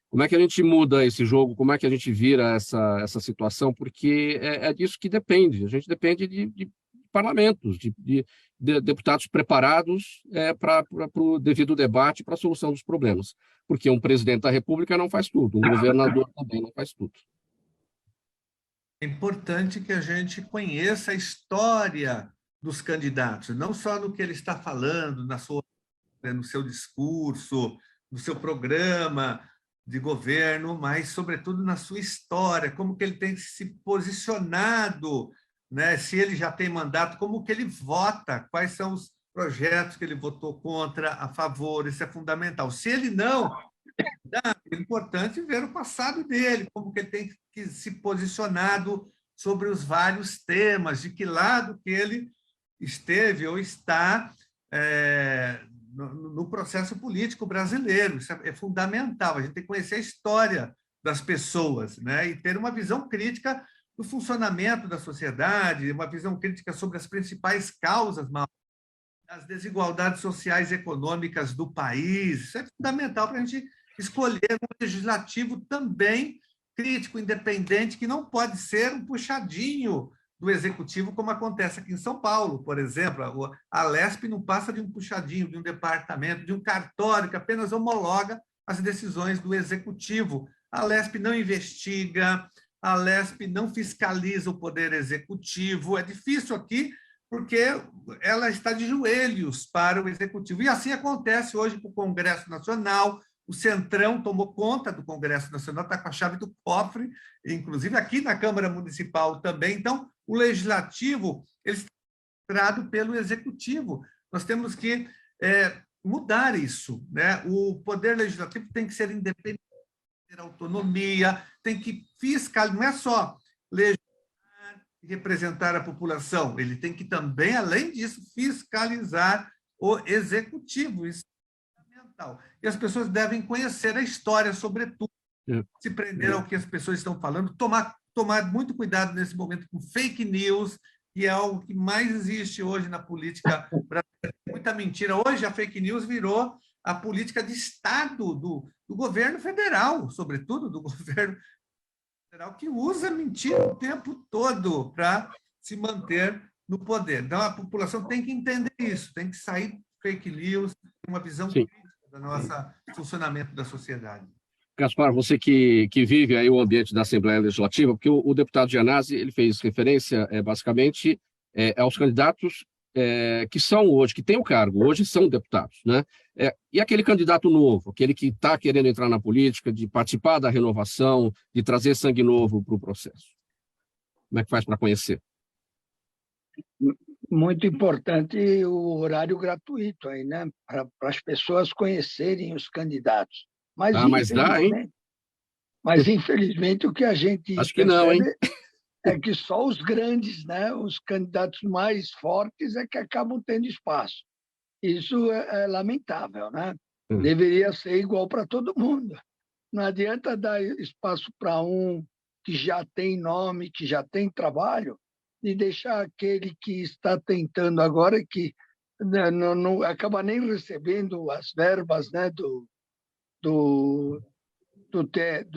Como é que a gente muda esse jogo? Como é que a gente vira essa situação? Porque é disso que depende. A gente depende de parlamentos, de deputados preparados para o devido debate, para a solução dos problemas. Porque um presidente da República não faz tudo, um governador também não faz tudo. É importante que a gente conheça a história dos candidatos, não só no que ele está falando, no seu discurso, no seu programa de governo, mas, sobretudo, na sua história, como que ele tem se posicionado, né? Se ele já tem mandato, como que ele vota, quais são os projetos que ele votou contra, a favor, isso é fundamental. Se ele não, é importante ver o passado dele, como que ele tem que se posicionado sobre os vários temas, de que lado que ele esteve ou está no processo político brasileiro. Isso é fundamental. A gente tem que conhecer a história das pessoas, né? E ter uma visão crítica do funcionamento da sociedade, uma visão crítica sobre as principais causas das desigualdades sociais e econômicas do país. Isso é fundamental para a gente escolher um legislativo também crítico, independente, que não pode ser um puxadinho do executivo, como acontece aqui em São Paulo, por exemplo. A Alesp não passa de um puxadinho, de um departamento, de um cartório que apenas homologa as decisões do executivo. A Alesp não investiga, a Alesp não fiscaliza o poder executivo. É difícil aqui, porque ela está de joelhos para o executivo. E assim acontece hoje com o Congresso Nacional. O Centrão tomou conta do Congresso Nacional, está com a chave do cofre, inclusive aqui na Câmara Municipal também. Então, o Legislativo ele está administrado pelo Executivo. Nós temos que mudar isso, né? O Poder Legislativo tem que ser independente, ter autonomia, tem que fiscalizar, não é só legislar e representar a população, ele tem que também, além disso, fiscalizar o Executivo. Isso é fundamental. E as pessoas devem conhecer a história, sobretudo, se prender ao que as pessoas estão falando, tomar muito cuidado nesse momento com fake news, que é algo que mais existe hoje na política brasileira. Muita mentira. Hoje a fake news virou a política de Estado do governo federal, sobretudo do governo federal, que usa mentira o tempo todo para se manter no poder. Então, a população tem que entender isso, tem que sair fake news, uma visão crítica do nosso funcionamento da sociedade. Gaspar, você que vive aí o ambiente da Assembleia Legislativa, porque o deputado Gianazzi, ele fez referência, basicamente, aos candidatos que são hoje, que têm o cargo, hoje são deputados, né? E aquele candidato novo, aquele que está querendo entrar na política, de participar da renovação, de trazer sangue novo para o processo. Como é que faz para conhecer? Muito importante o horário gratuito aí, né? Para as pessoas conhecerem os candidatos. Mas dá, hein? Mas, infelizmente, o que a gente Acho que não, hein? É que só os grandes, né, os candidatos mais fortes é que acabam tendo espaço. Isso é lamentável, né? Deveria ser igual para todo mundo. Não adianta dar espaço para um que já tem nome, que já tem trabalho, e deixar aquele que está tentando agora, que não acaba nem recebendo as verbas, né, do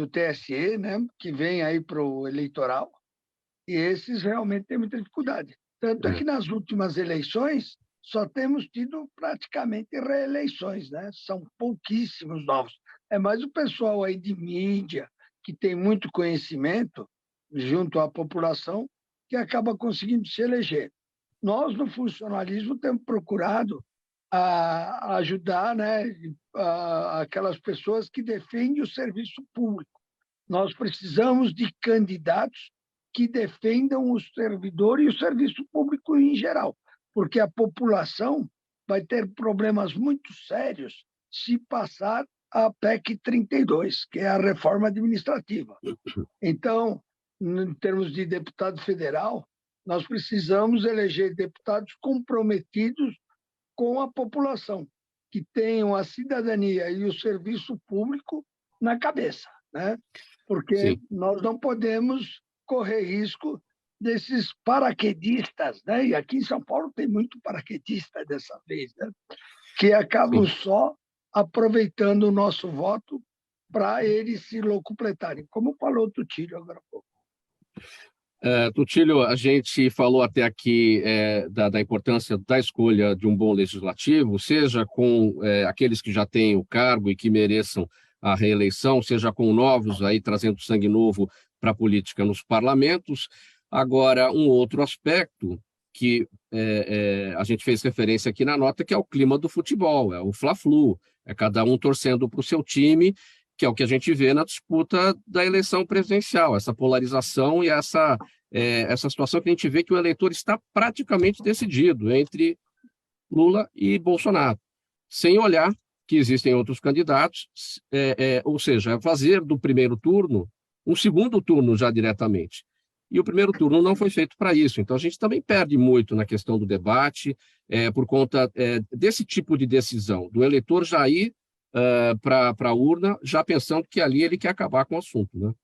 TSE, né, que vem aí para o eleitoral. E esses realmente têm muita dificuldade. Tanto é que nas últimas eleições só temos tido praticamente reeleições, né? São pouquíssimos novos. É mais o pessoal aí de mídia, que tem muito conhecimento junto à população, que acaba conseguindo se eleger. Nós, no funcionalismo, temos procurado ajudar, né, aquelas pessoas que defendem o serviço público. Nós precisamos de candidatos que defendam o servidor e o serviço público em geral, porque a população vai ter problemas muito sérios se passar a PEC 32, que é a reforma administrativa. Então, em termos de deputado federal, nós precisamos eleger deputados comprometidos com a população, que tenham a cidadania e o serviço público na cabeça, né? Porque Sim. Nós não podemos correr risco desses paraquedistas, né? E aqui em São Paulo tem muito paraquedista dessa vez, né? Que acabam só aproveitando o nosso voto para eles se locupletarem, como falou o Tutílio agora há pouco. Tutílio, a gente falou até aqui da importância da escolha de um bom legislativo, seja com aqueles que já têm o cargo e que mereçam a reeleição, seja com novos aí trazendo sangue novo para a política nos parlamentos. Agora, um outro aspecto que a gente fez referência aqui na nota, que é o clima do futebol, é o Fla-Flu, é cada um torcendo para o seu time, que é o que a gente vê na disputa da eleição presidencial, essa polarização e essa situação que a gente vê que o eleitor está praticamente decidido entre Lula e Bolsonaro, sem olhar que existem outros candidatos, ou seja, fazer do primeiro turno um segundo turno já diretamente. E o primeiro turno não foi feito para isso. Então, a gente também perde muito na questão do debate, por conta desse tipo de decisão, do eleitor já ir para a urna, já pensando que ali ele quer acabar com o assunto, né?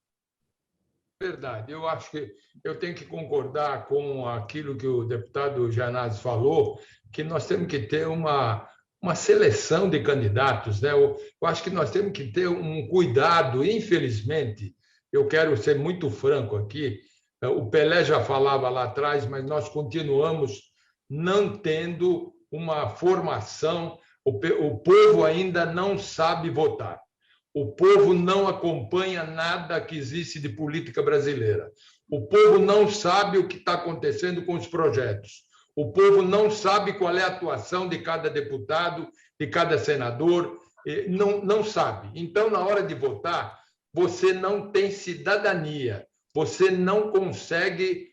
Verdade. Eu acho que eu tenho que concordar com aquilo que o deputado Janazzi falou, que nós temos que ter uma seleção de candidatos, né? Eu acho que nós temos que ter um cuidado, infelizmente. Eu quero ser muito franco aqui. O Pelé já falava lá atrás, mas nós continuamos não tendo uma formação. O povo ainda não sabe votar. O povo não acompanha nada que existe de política brasileira. O povo não sabe o que está acontecendo com os projetos. O povo não sabe qual é a atuação de cada deputado, de cada senador. Não sabe. Então, na hora de votar, você não tem cidadania. Você não consegue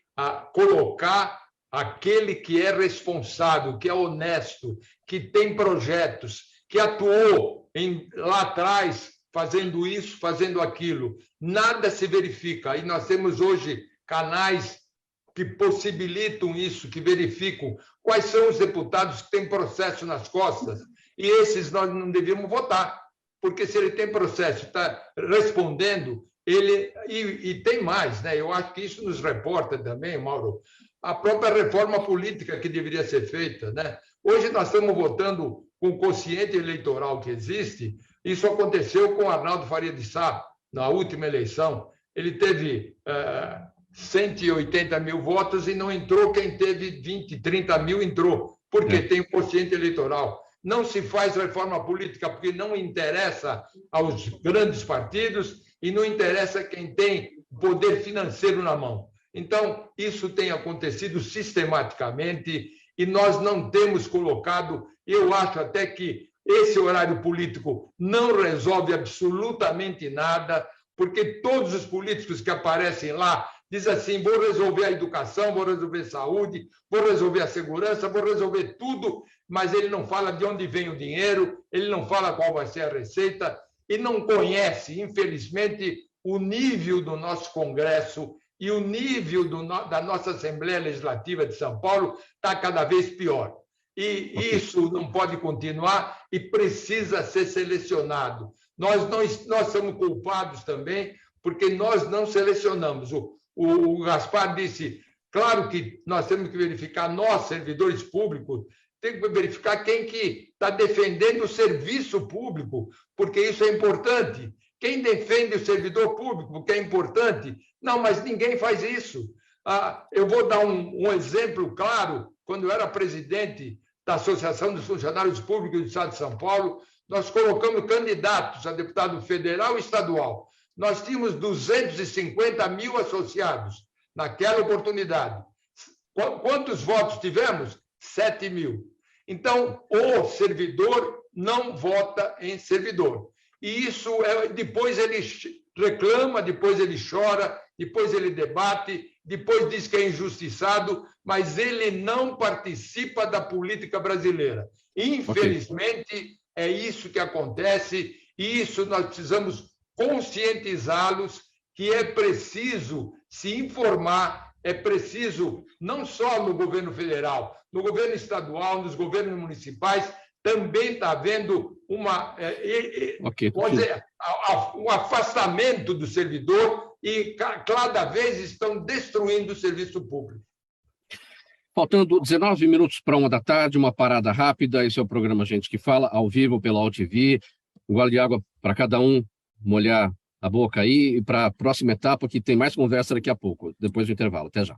colocar aquele que é responsável, que é honesto, que tem projetos, que atuou lá atrás fazendo isso, fazendo aquilo. Nada se verifica. E nós temos hoje canais que possibilitam isso, que verificam quais são os deputados que têm processo nas costas. E esses nós não devíamos votar, porque se ele tem processo, está respondendo, ele... E tem mais, né? Eu acho que isso nos reporta também, Mauro, a própria reforma política que deveria ser feita, né? Hoje nós estamos votando com o quociente eleitoral que existe. Isso aconteceu com Arnaldo Faria de Sá, na última eleição. Ele teve 180 mil votos e não entrou. Quem teve 20, 30 mil entrou, porque tem o quociente eleitoral. Não se faz reforma política porque não interessa aos grandes partidos e não interessa quem tem poder financeiro na mão. Então, isso tem acontecido sistematicamente e nós não temos colocado, eu acho até que esse horário político não resolve absolutamente nada, porque todos os políticos que aparecem lá dizem assim, vou resolver a educação, vou resolver a saúde, vou resolver a segurança, vou resolver tudo, mas ele não fala de onde vem o dinheiro, ele não fala qual vai ser a receita, e não conhece, infelizmente, o nível do nosso Congresso e o nível da nossa Assembleia Legislativa de São Paulo está cada vez pior. E isso não pode continuar e precisa ser selecionado. Nós somos culpados também, porque nós não selecionamos. O Gaspar disse, claro que nós temos que verificar, nós, servidores públicos, temos que verificar quem que está defendendo o serviço público, porque isso é importante. Quem defende o servidor público, porque é importante? Não, mas ninguém faz isso. Eu vou dar um exemplo claro. Quando eu era presidente da Associação dos Funcionários Públicos do Estado de São Paulo, nós colocamos candidatos a deputado federal e estadual. Nós tínhamos 250 mil associados naquela oportunidade. Quantos votos tivemos? 7 mil. Então, o servidor não vota em servidor. E isso, depois ele reclama, depois ele chora, depois ele debate, depois diz que é injustiçado, mas ele não participa da política brasileira. Infelizmente, é isso que acontece, e isso nós precisamos conscientizá-los que é preciso se informar, é preciso, não só no governo federal, no governo estadual, nos governos municipais, também está havendo um afastamento do servidor e cada vez estão destruindo o serviço público. Faltando 19 minutos para 1h, uma parada rápida. Esse é o programa Gente que Fala, ao vivo pela AltV. Um gole de água para cada um, molhar a boca aí, e para a próxima etapa, que tem mais conversa daqui a pouco, depois do intervalo. Até já.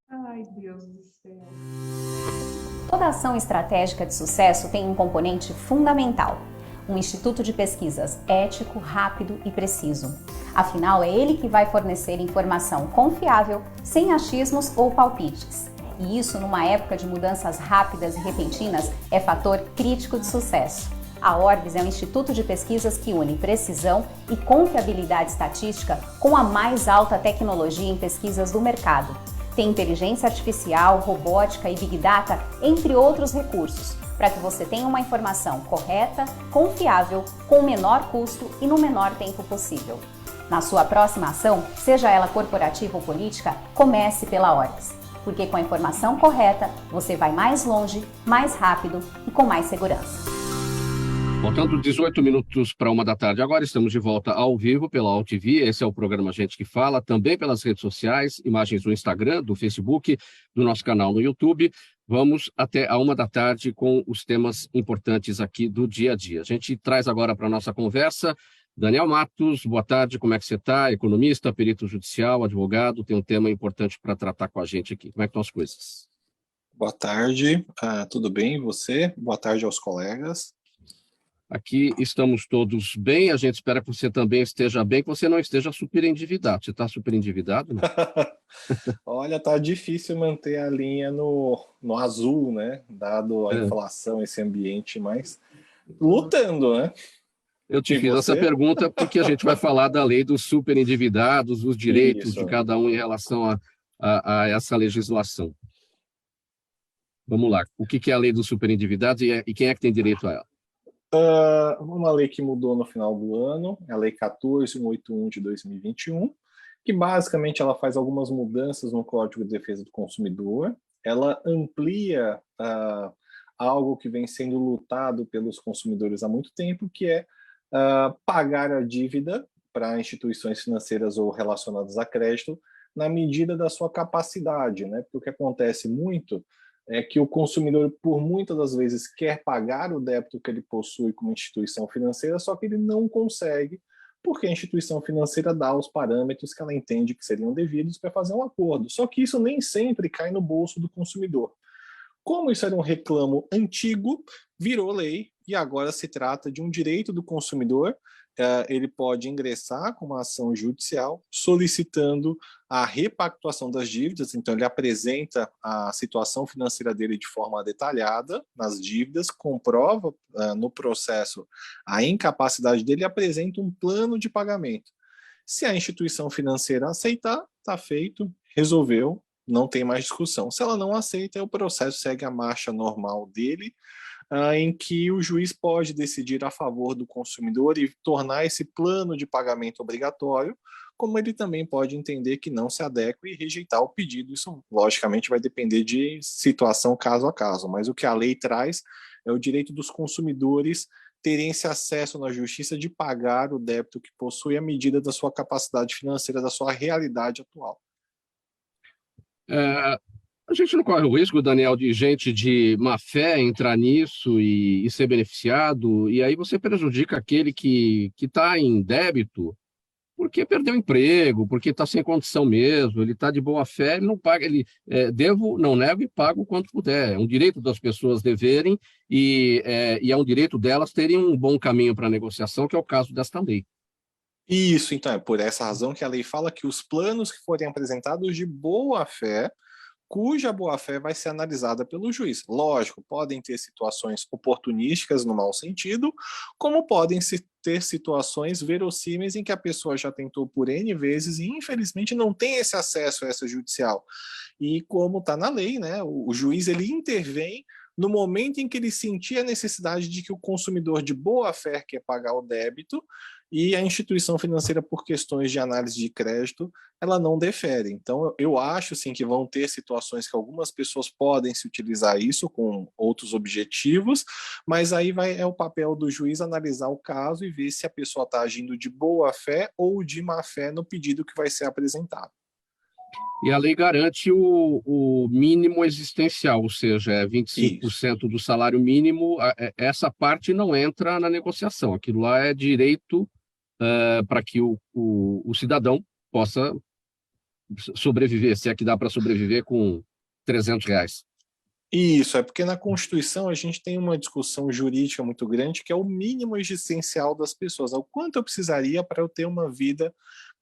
Ai, Deus do céu. Toda ação estratégica de sucesso tem um componente fundamental: um instituto de pesquisas ético, rápido e preciso. Afinal, é ele que vai fornecer informação confiável, sem achismos ou palpites. E isso, numa época de mudanças rápidas e repentinas, é fator crítico de sucesso. A Orbis é um instituto de pesquisas que une precisão e confiabilidade estatística com a mais alta tecnologia em pesquisas do mercado. Tem inteligência artificial, robótica e Big Data, entre outros recursos, para que você tenha uma informação correta, confiável, com o menor custo e no menor tempo possível. Na sua próxima ação, seja ela corporativa ou política, comece pela Orbis, porque com a informação correta, você vai mais longe, mais rápido e com mais segurança. Faltando 18 minutos para 1h. Agora estamos de volta ao vivo pela AltV. Esse é o programa Gente que Fala, também pelas redes sociais, imagens do Instagram, do Facebook, do nosso canal no YouTube. Vamos até a 1h com os temas importantes aqui do dia a dia. A gente traz agora para a nossa conversa Daniel Matos. Boa tarde, como é que você está? Economista, perito judicial, advogado, tem um tema importante para tratar com a gente aqui. Como é que estão as coisas? Boa tarde, tudo bem? E você? Boa tarde aos colegas. Aqui estamos todos bem, a gente espera que você também esteja bem, que você não esteja super endividado. Você está super endividado, né? Olha, tá difícil manter a linha no azul, né? Dado a inflação, esse ambiente, mas lutando, né? Eu te fiz essa pergunta porque a gente vai falar da lei dos super endividados, os direitos de cada um em relação a essa legislação. Vamos lá, o que é a lei dos super endividados e quem é que tem direito a ela? Uma lei que mudou no final do ano, a Lei 14.181 de 2021, que basicamente ela faz algumas mudanças no Código de Defesa do Consumidor. Ela amplia algo que vem sendo lutado pelos consumidores há muito tempo, que é pagar a dívida para instituições financeiras ou relacionadas a crédito na medida da sua capacidade, né? Porque o que acontece muito é que o consumidor, por muitas das vezes, quer pagar o débito que ele possui como instituição financeira, só que ele não consegue, porque a instituição financeira dá os parâmetros que ela entende que seriam devidos para fazer um acordo. Só que isso nem sempre cai no bolso do consumidor. Como isso era um reclamo antigo, virou lei e agora se trata de um direito do consumidor ele pode ingressar com uma ação judicial solicitando a repactuação das dívidas. Então, ele apresenta a situação financeira dele de forma detalhada nas dívidas, comprova no processo a incapacidade dele e apresenta um plano de pagamento. Se a instituição financeira aceitar, está feito, resolveu, não tem mais discussão. Se ela não aceita, o processo segue a marcha normal dele, em que o juiz pode decidir a favor do consumidor e tornar esse plano de pagamento obrigatório, como ele também pode entender que não se adequa e rejeitar o pedido. Isso, logicamente, vai depender de situação caso a caso, mas o que a lei traz é o direito dos consumidores terem esse acesso na justiça de pagar o débito que possui à medida da sua capacidade financeira, da sua realidade atual. A gente não corre o risco, Daniel, de gente de má fé entrar nisso e ser beneficiado, e aí você prejudica aquele que está em débito porque perdeu o emprego, porque está sem condição mesmo, ele está de boa fé, ele não paga, ele devo, não nego e pago o quanto puder. É um direito das pessoas deverem e é um direito delas terem um bom caminho para a negociação, que é o caso desta lei. Isso, então, é por essa razão que a lei fala que os planos que forem apresentados de boa fé, cuja boa-fé vai ser analisada pelo juiz. Lógico, podem ter situações oportunísticas no mau sentido, como podem ter situações verossímeis em que a pessoa já tentou por N vezes e, infelizmente, não tem esse acesso a essa judicial. E como está na lei, né, o juiz ele intervém no momento em que ele sentir a necessidade de que o consumidor de boa-fé quer pagar o débito e a instituição financeira, por questões de análise de crédito, ela não defere. Então, eu acho sim, que vão ter situações que algumas pessoas podem se utilizar isso com outros objetivos, mas aí é o papel do juiz analisar o caso e ver se a pessoa está agindo de boa-fé ou de má-fé no pedido que vai ser apresentado. E a lei garante o mínimo existencial, ou seja, 25% do salário mínimo. Essa parte não entra na negociação. Aquilo lá é direito para que o cidadão possa sobreviver, se é que dá para sobreviver com R$300. Isso, é porque na Constituição a gente tem uma discussão jurídica muito grande, que é o mínimo existencial das pessoas. O quanto eu precisaria para eu ter uma vida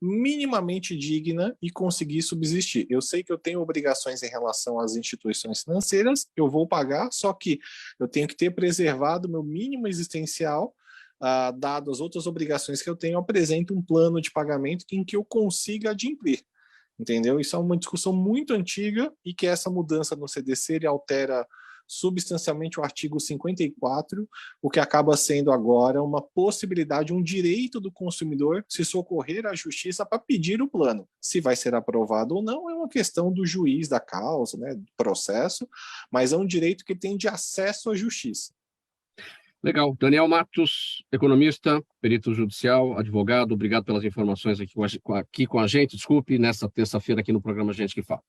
minimamente digna e conseguir subsistir. Eu sei que eu tenho obrigações em relação às instituições financeiras, eu vou pagar, só que eu tenho que ter preservado meu mínimo existencial, dado as outras obrigações que eu tenho, eu apresento um plano de pagamento em que eu consiga adimplir. Entendeu? Isso é uma discussão muito antiga e que essa mudança no CDC ele altera substancialmente o artigo 54, o que acaba sendo agora uma possibilidade, um direito do consumidor se socorrer à justiça para pedir o plano. Se vai ser aprovado ou não é uma questão do juiz da causa, né, do processo, mas é um direito que tem de acesso à justiça. Legal. Daniel Matos, economista, perito judicial, advogado, obrigado pelas informações aqui com a gente. Desculpe, nessa terça-feira aqui no programa Gente que Fala.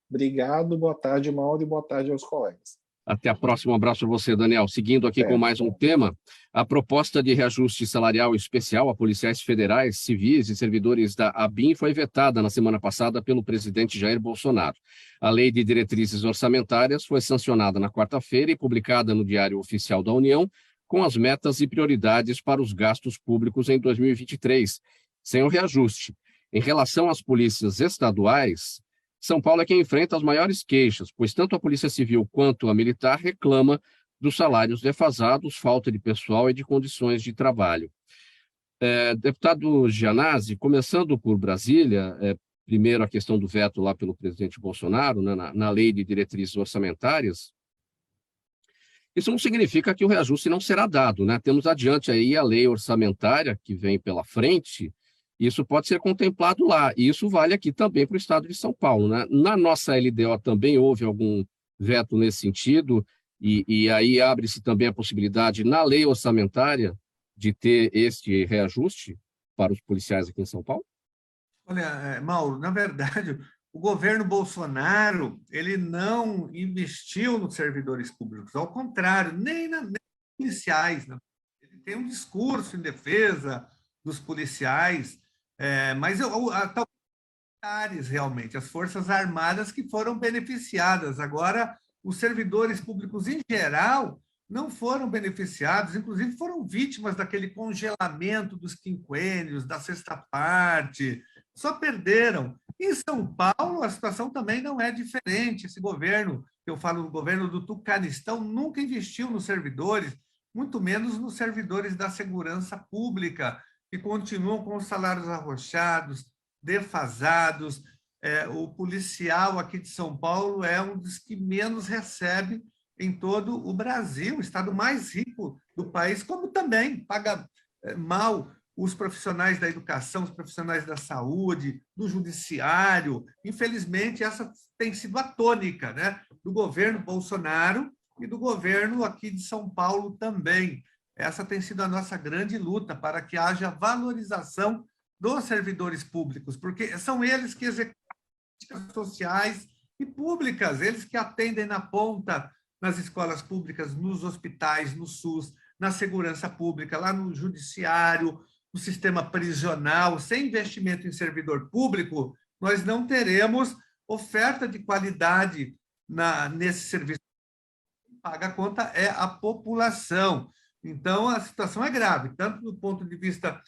Obrigado, boa tarde, Mauro, e boa tarde aos colegas. Até a próxima, um abraço para você, Daniel. Seguindo aqui com mais um tema, a proposta de reajuste salarial especial a policiais federais, civis e servidores da ABIN foi vetada na semana passada pelo presidente Jair Bolsonaro. A Lei de Diretrizes Orçamentárias foi sancionada na quarta-feira e publicada no Diário Oficial da União, com as metas e prioridades para os gastos públicos em 2023, sem o reajuste. Em relação às polícias estaduais, São Paulo é quem enfrenta as maiores queixas, pois tanto a Polícia Civil quanto a Militar reclama dos salários defasados, falta de pessoal e de condições de trabalho. Deputado Gianazzi, começando por Brasília, primeiro a questão do veto lá pelo presidente Bolsonaro, né, na Lei de Diretrizes Orçamentárias, isso não significa que o reajuste não será dado, né? Temos adiante aí a lei orçamentária que vem pela frente. Isso pode ser contemplado lá, e isso vale aqui também para o estado de São Paulo, né? Na nossa LDO também houve algum veto nesse sentido, e aí abre-se também a possibilidade, na lei orçamentária, de ter este reajuste para os policiais aqui em São Paulo? Olha, Mauro, na verdade, o governo Bolsonaro ele não investiu nos servidores públicos, ao contrário, nem nos policiais. Né? Ele tem um discurso em defesa dos policiais, mas realmente, as Forças Armadas que foram beneficiadas. Agora, os servidores públicos em geral, não foram beneficiados, inclusive foram vítimas daquele congelamento dos quinquênios, da sexta parte, só perderam. Em São Paulo, a situação também não é diferente. Esse governo, que eu falo, o governo do Tucanistão, nunca investiu nos servidores, muito menos nos servidores da segurança pública, que continuam com os salários arrochados, defasados. O policial aqui de São Paulo é um dos que menos recebe em todo o Brasil, o estado mais rico do país, como também paga mal os profissionais da educação, os profissionais da saúde, do judiciário. Infelizmente, essa tem sido a tônica, né, do governo Bolsonaro e do governo aqui de São Paulo também. Essa tem sido a nossa grande luta para que haja valorização dos servidores públicos, porque são eles que executam políticas sociais e públicas, eles que atendem na ponta nas escolas públicas, nos hospitais, no SUS, na segurança pública, lá no judiciário, no sistema prisional. Sem investimento em servidor público, nós não teremos oferta de qualidade nesse serviço. Quem paga a conta é a população. Então, a situação é grave, tanto do ponto de vista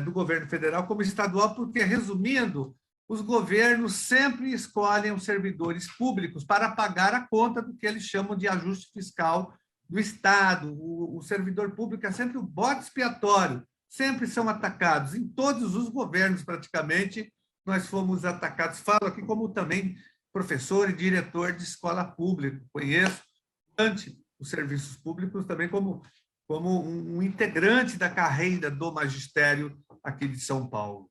do governo federal como estadual, porque, resumindo, os governos sempre escolhem os servidores públicos para pagar a conta do que eles chamam de ajuste fiscal do Estado. O servidor público é sempre o bode expiatório, sempre são atacados. Em todos os governos, praticamente, nós fomos atacados. Falo aqui como também professor e diretor de escola pública. Conheço bastante os serviços públicos também como um integrante da carreira do magistério aqui de São Paulo.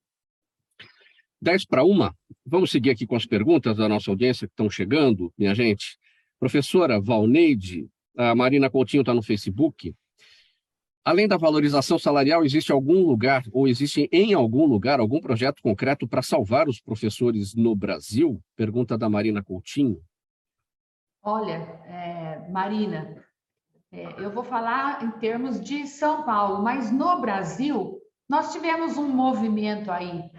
10:50. Vamos seguir aqui com as perguntas da nossa audiência que estão chegando, minha gente. Professora Valneide, a Marina Coutinho está no Facebook. Além da valorização salarial, existe algum lugar, ou existe em algum lugar, algum projeto concreto para salvar os professores no Brasil? Pergunta da Marina Coutinho. Olha, Marina, eu vou falar em termos de São Paulo, mas no Brasil, nós tivemos um movimento aí,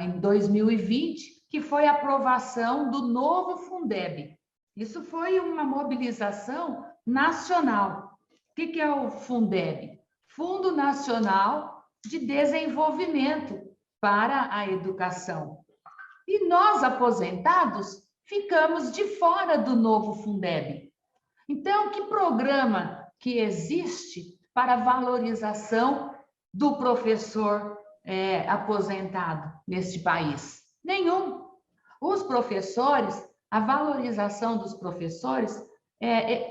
em 2020, que foi a aprovação do novo Fundeb. Isso foi uma mobilização nacional. O que é o Fundeb? Fundo Nacional de Desenvolvimento para a Educação. E nós, aposentados, ficamos de fora do novo Fundeb. Então, que programa que existe para valorização do professor aposentado neste país? Nenhum. Os professores, a valorização dos professores,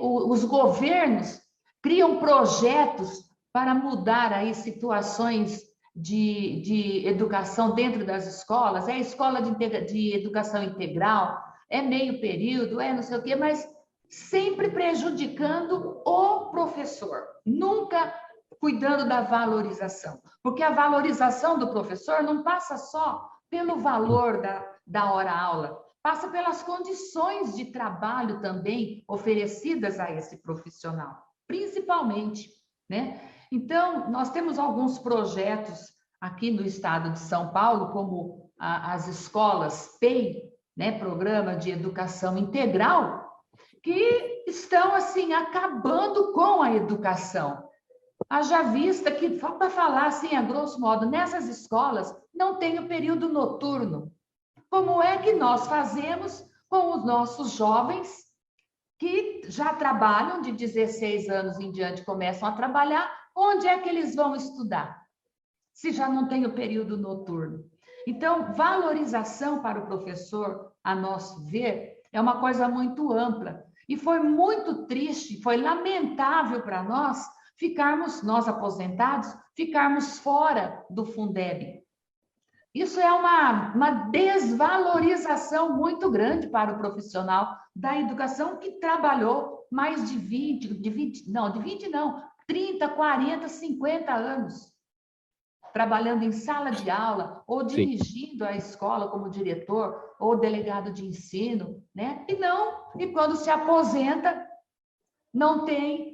os governos criam projetos para mudar aí situações de educação dentro das escolas, escola de educação integral, meio período, não sei o quê, mas sempre prejudicando o professor, nunca cuidando da valorização, porque a valorização do professor não passa só pelo valor da hora-aula, passa pelas condições de trabalho também oferecidas a esse profissional, principalmente, né? Então, nós temos alguns projetos aqui no estado de São Paulo, como as escolas PEI, né, Programa de Educação Integral, que estão, assim, acabando com a educação. Haja vista que, para falar assim, a grosso modo, nessas escolas não tem o período noturno. Como é que nós fazemos com os nossos jovens que já trabalham, de 16 anos em diante começam a trabalhar, onde é que eles vão estudar? Se já não tem o período noturno. Então, valorização para o professor, a nosso ver, é uma coisa muito ampla. E foi muito triste, foi lamentável para nós nós aposentados, ficarmos fora do Fundeb. Isso é uma desvalorização muito grande para o profissional da educação que trabalhou mais de 30, 40, 50 anos, trabalhando em sala de aula, ou dirigindo a escola como diretor, ou delegado de ensino, né? E quando se aposenta, não tem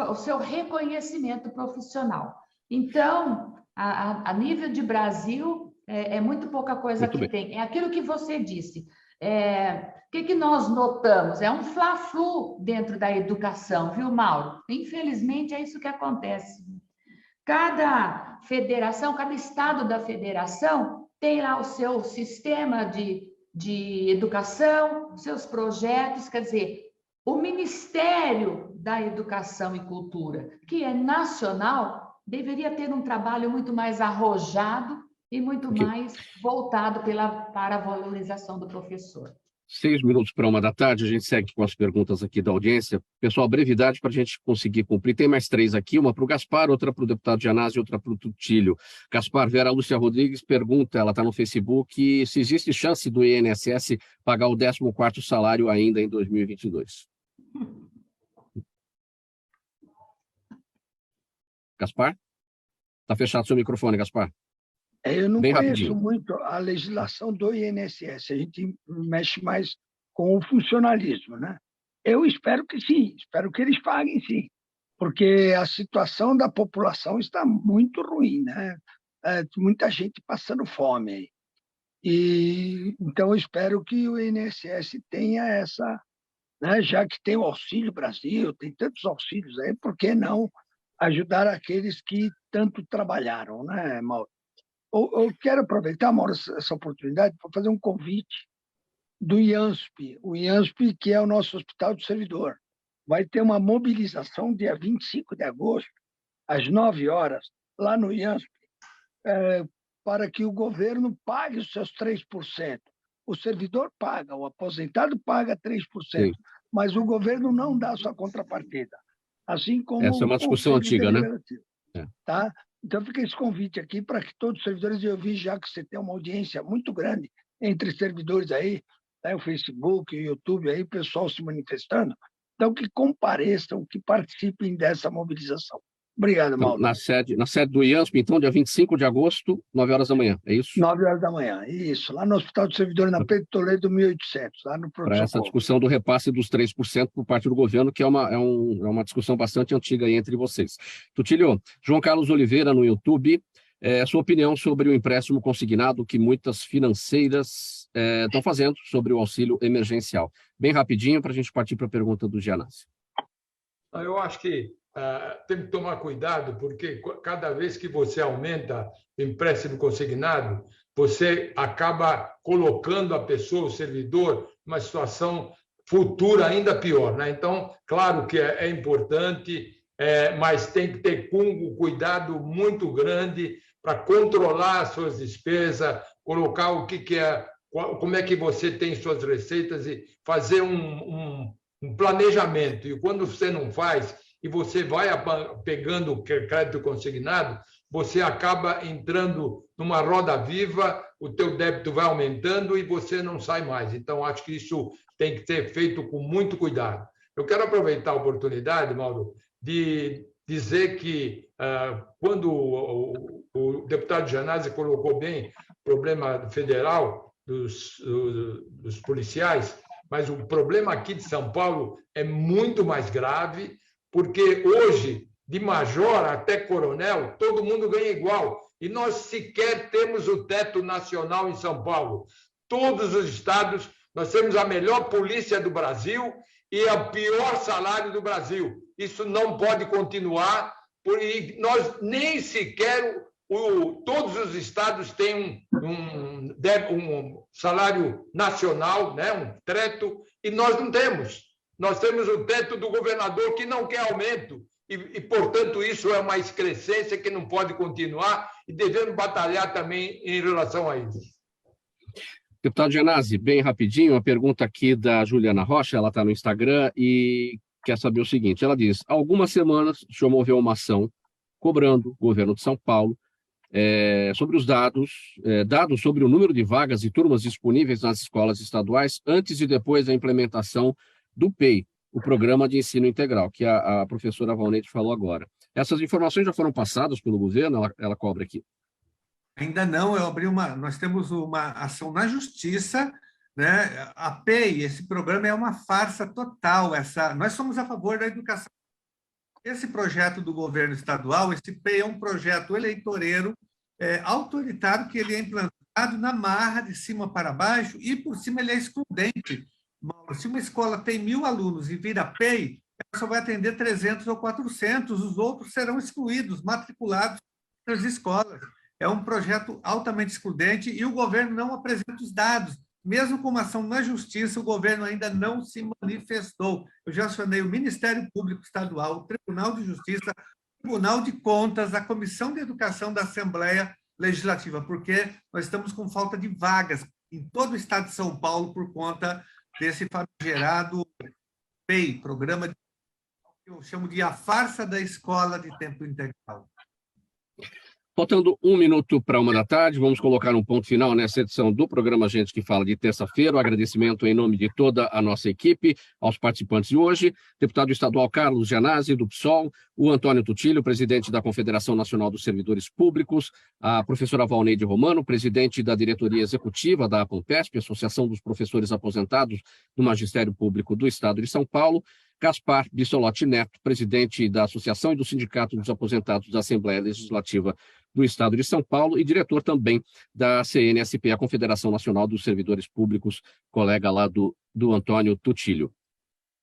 o seu reconhecimento profissional. Então, a nível de Brasil, é muito pouca coisa que tem. É aquilo que você disse. O que nós notamos? É um fla-flu dentro da educação, viu, Mauro? Infelizmente, é isso que acontece. Cada federação, cada estado da federação tem lá o seu sistema de educação, seus projetos, quer dizer, o Ministério da Educação e Cultura, que é nacional, deveria ter um trabalho muito mais arrojado e muito mais voltado para a valorização do professor. 6 minutos para 13h, a gente segue com as perguntas aqui da audiência. Pessoal, brevidade para a gente conseguir cumprir. Tem mais 3 aqui, uma para o Gaspar, outra para o deputado Gianazzi e outra para o Tutílio. Gaspar, Vera Lúcia Rodrigues pergunta, ela está no Facebook, se existe chance do INSS pagar o 14º salário ainda em 2022. Gaspar? Está fechado seu microfone, Gaspar. Eu não Bem conheço rapidinho. muito a legislação do INSS, a gente mexe mais com o funcionalismo, né? Eu espero que sim, espero que eles paguem sim, porque a situação da população está muito ruim, né? Muita gente passando fome aí. Então, eu espero que o INSS tenha essa, né? Já que tem o Auxílio Brasil, tem tantos auxílios aí, por que não ajudar aqueles que tanto trabalharam, né, Mauro? Eu quero aproveitar, Mauro, essa oportunidade para fazer um convite do IANSP, o IANSP, que é o nosso Hospital do Servidor. Vai ter uma mobilização dia 25 de agosto, às 9 horas, lá no IANSP, para que o governo pague os seus 3%. O servidor paga, o aposentado paga 3%, sim, mas o governo não dá sua contrapartida. Assim como essa é uma discussão antiga, né? Tá? Então, fica esse convite aqui para que todos os servidores, eu vi já que você tem uma audiência muito grande entre servidores aí, né, o Facebook, o YouTube, aí, o pessoal se manifestando, então que compareçam, que participem dessa mobilização. Obrigado, Mauro. Na sede do IANSP, então, dia 25 de agosto, 9 horas da manhã, é isso? 9 horas da manhã, isso, lá no Hospital do Servidor, na Pedro Toledo 1800, lá no pronto-socorro. Para essa discussão do repasse dos 3% por parte do governo, que é uma discussão bastante antiga aí entre vocês. Tutílio, João Carlos Oliveira no YouTube, sua opinião sobre o empréstimo consignado que muitas financeiras estão fazendo sobre o auxílio emergencial. Bem rapidinho, para a gente partir para a pergunta do Gianazzi. Eu acho que tem que tomar cuidado, porque cada vez que você aumenta o empréstimo consignado, você acaba colocando a pessoa, o servidor, numa situação futura ainda pior, né? Então, claro que é importante, mas tem que ter um cuidado muito grande para controlar as suas despesas, colocar o que é, como é que você tem suas receitas e fazer um planejamento. E quando você não faz, e você vai pegando o crédito consignado, você acaba entrando numa roda viva, o teu débito vai aumentando e você não sai mais. Então, acho que isso tem que ser feito com muito cuidado. Eu quero aproveitar a oportunidade, Mauro, de dizer que quando o deputado Gianazzi colocou bem o problema federal dos policiais, mas o problema aqui de São Paulo é muito mais grave, porque hoje, de major até coronel, todo mundo ganha igual. E nós sequer temos o teto nacional em São Paulo. Todos os estados, nós temos a melhor polícia do Brasil e o pior salário do Brasil. Isso não pode continuar, porque nós nem sequer, todos os estados têm um salário nacional, né, um teto, e nós não temos. Nós temos o teto do governador que não quer aumento e, portanto, isso é uma excrescência que não pode continuar e devemos batalhar também em relação a isso. Deputado Gianazzi, bem rapidinho, uma pergunta aqui da Juliana Rocha, ela está no Instagram e quer saber o seguinte, ela diz, há algumas semanas o senhor moveu uma ação cobrando o governo de São Paulo sobre os dados sobre o número de vagas e turmas disponíveis nas escolas estaduais antes e depois da implementação do PEI, o Programa de Ensino Integral, que a professora Valneide falou agora. Essas informações já foram passadas pelo governo? Ela cobra aqui. Ainda não, nós temos uma ação na Justiça, né? A PEI, esse programa é uma farsa total. Nós somos a favor da educação. Esse projeto do governo estadual, esse PEI é um projeto eleitoreiro, autoritário, que ele é implantado na marra, de cima para baixo, e por cima ele é excludente. Se uma escola tem 1.000 alunos e vira PEI, ela só vai atender 300 ou 400, os outros serão excluídos, matriculados nas escolas. É um projeto altamente excludente e o governo não apresenta os dados. Mesmo com uma ação na justiça, o governo ainda não se manifestou. Eu já acionei o Ministério Público Estadual, o Tribunal de Justiça, o Tribunal de Contas, a Comissão de Educação da Assembleia Legislativa, porque nós estamos com falta de vagas em todo o estado de São Paulo por conta desse famigerado PEI, programa que eu chamo de a farsa da escola de tempo integral. Faltando 1 minuto para 13h, vamos colocar um ponto final nessa edição do programa Gente que Fala de terça-feira. O agradecimento em nome de toda a nossa equipe, aos participantes de hoje, deputado estadual Carlos Gianazzi, do PSOL, o Antônio Tutilho, presidente da Confederação Nacional dos Servidores Públicos, a professora Valneide Romano, presidente da diretoria executiva da APANPESP, Associação dos Professores Aposentados do Magistério Público do Estado de São Paulo, Gaspar Bissolotti Neto, presidente da Associação e do Sindicato dos Aposentados da Assembleia Legislativa do Estado de São Paulo e diretor também da CNSP, a Confederação Nacional dos Servidores Públicos, colega lá do Antônio Tutilho.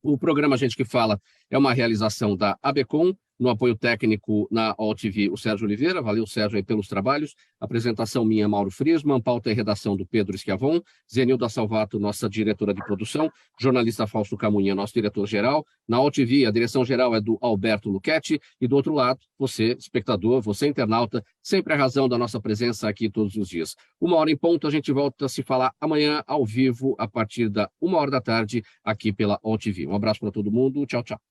O programa Gente que Fala é uma realização da ABECOM, no apoio técnico na OTV, o Sérgio Oliveira. Valeu, Sérgio, aí pelos trabalhos. Apresentação minha, Mauro Friesman, pauta e redação do Pedro Schiavon, Zenilda Salvato, nossa diretora de produção, jornalista Fausto Camunha, nosso diretor-geral. Na OTV, a direção-geral é do Alberto Luchetti, e do outro lado, você, espectador, você, internauta, sempre a razão da nossa presença aqui todos os dias. 1h em ponto, a gente volta a se falar amanhã, ao vivo, a partir da 1h da tarde, aqui pela OTV. Um abraço para todo mundo, tchau, tchau.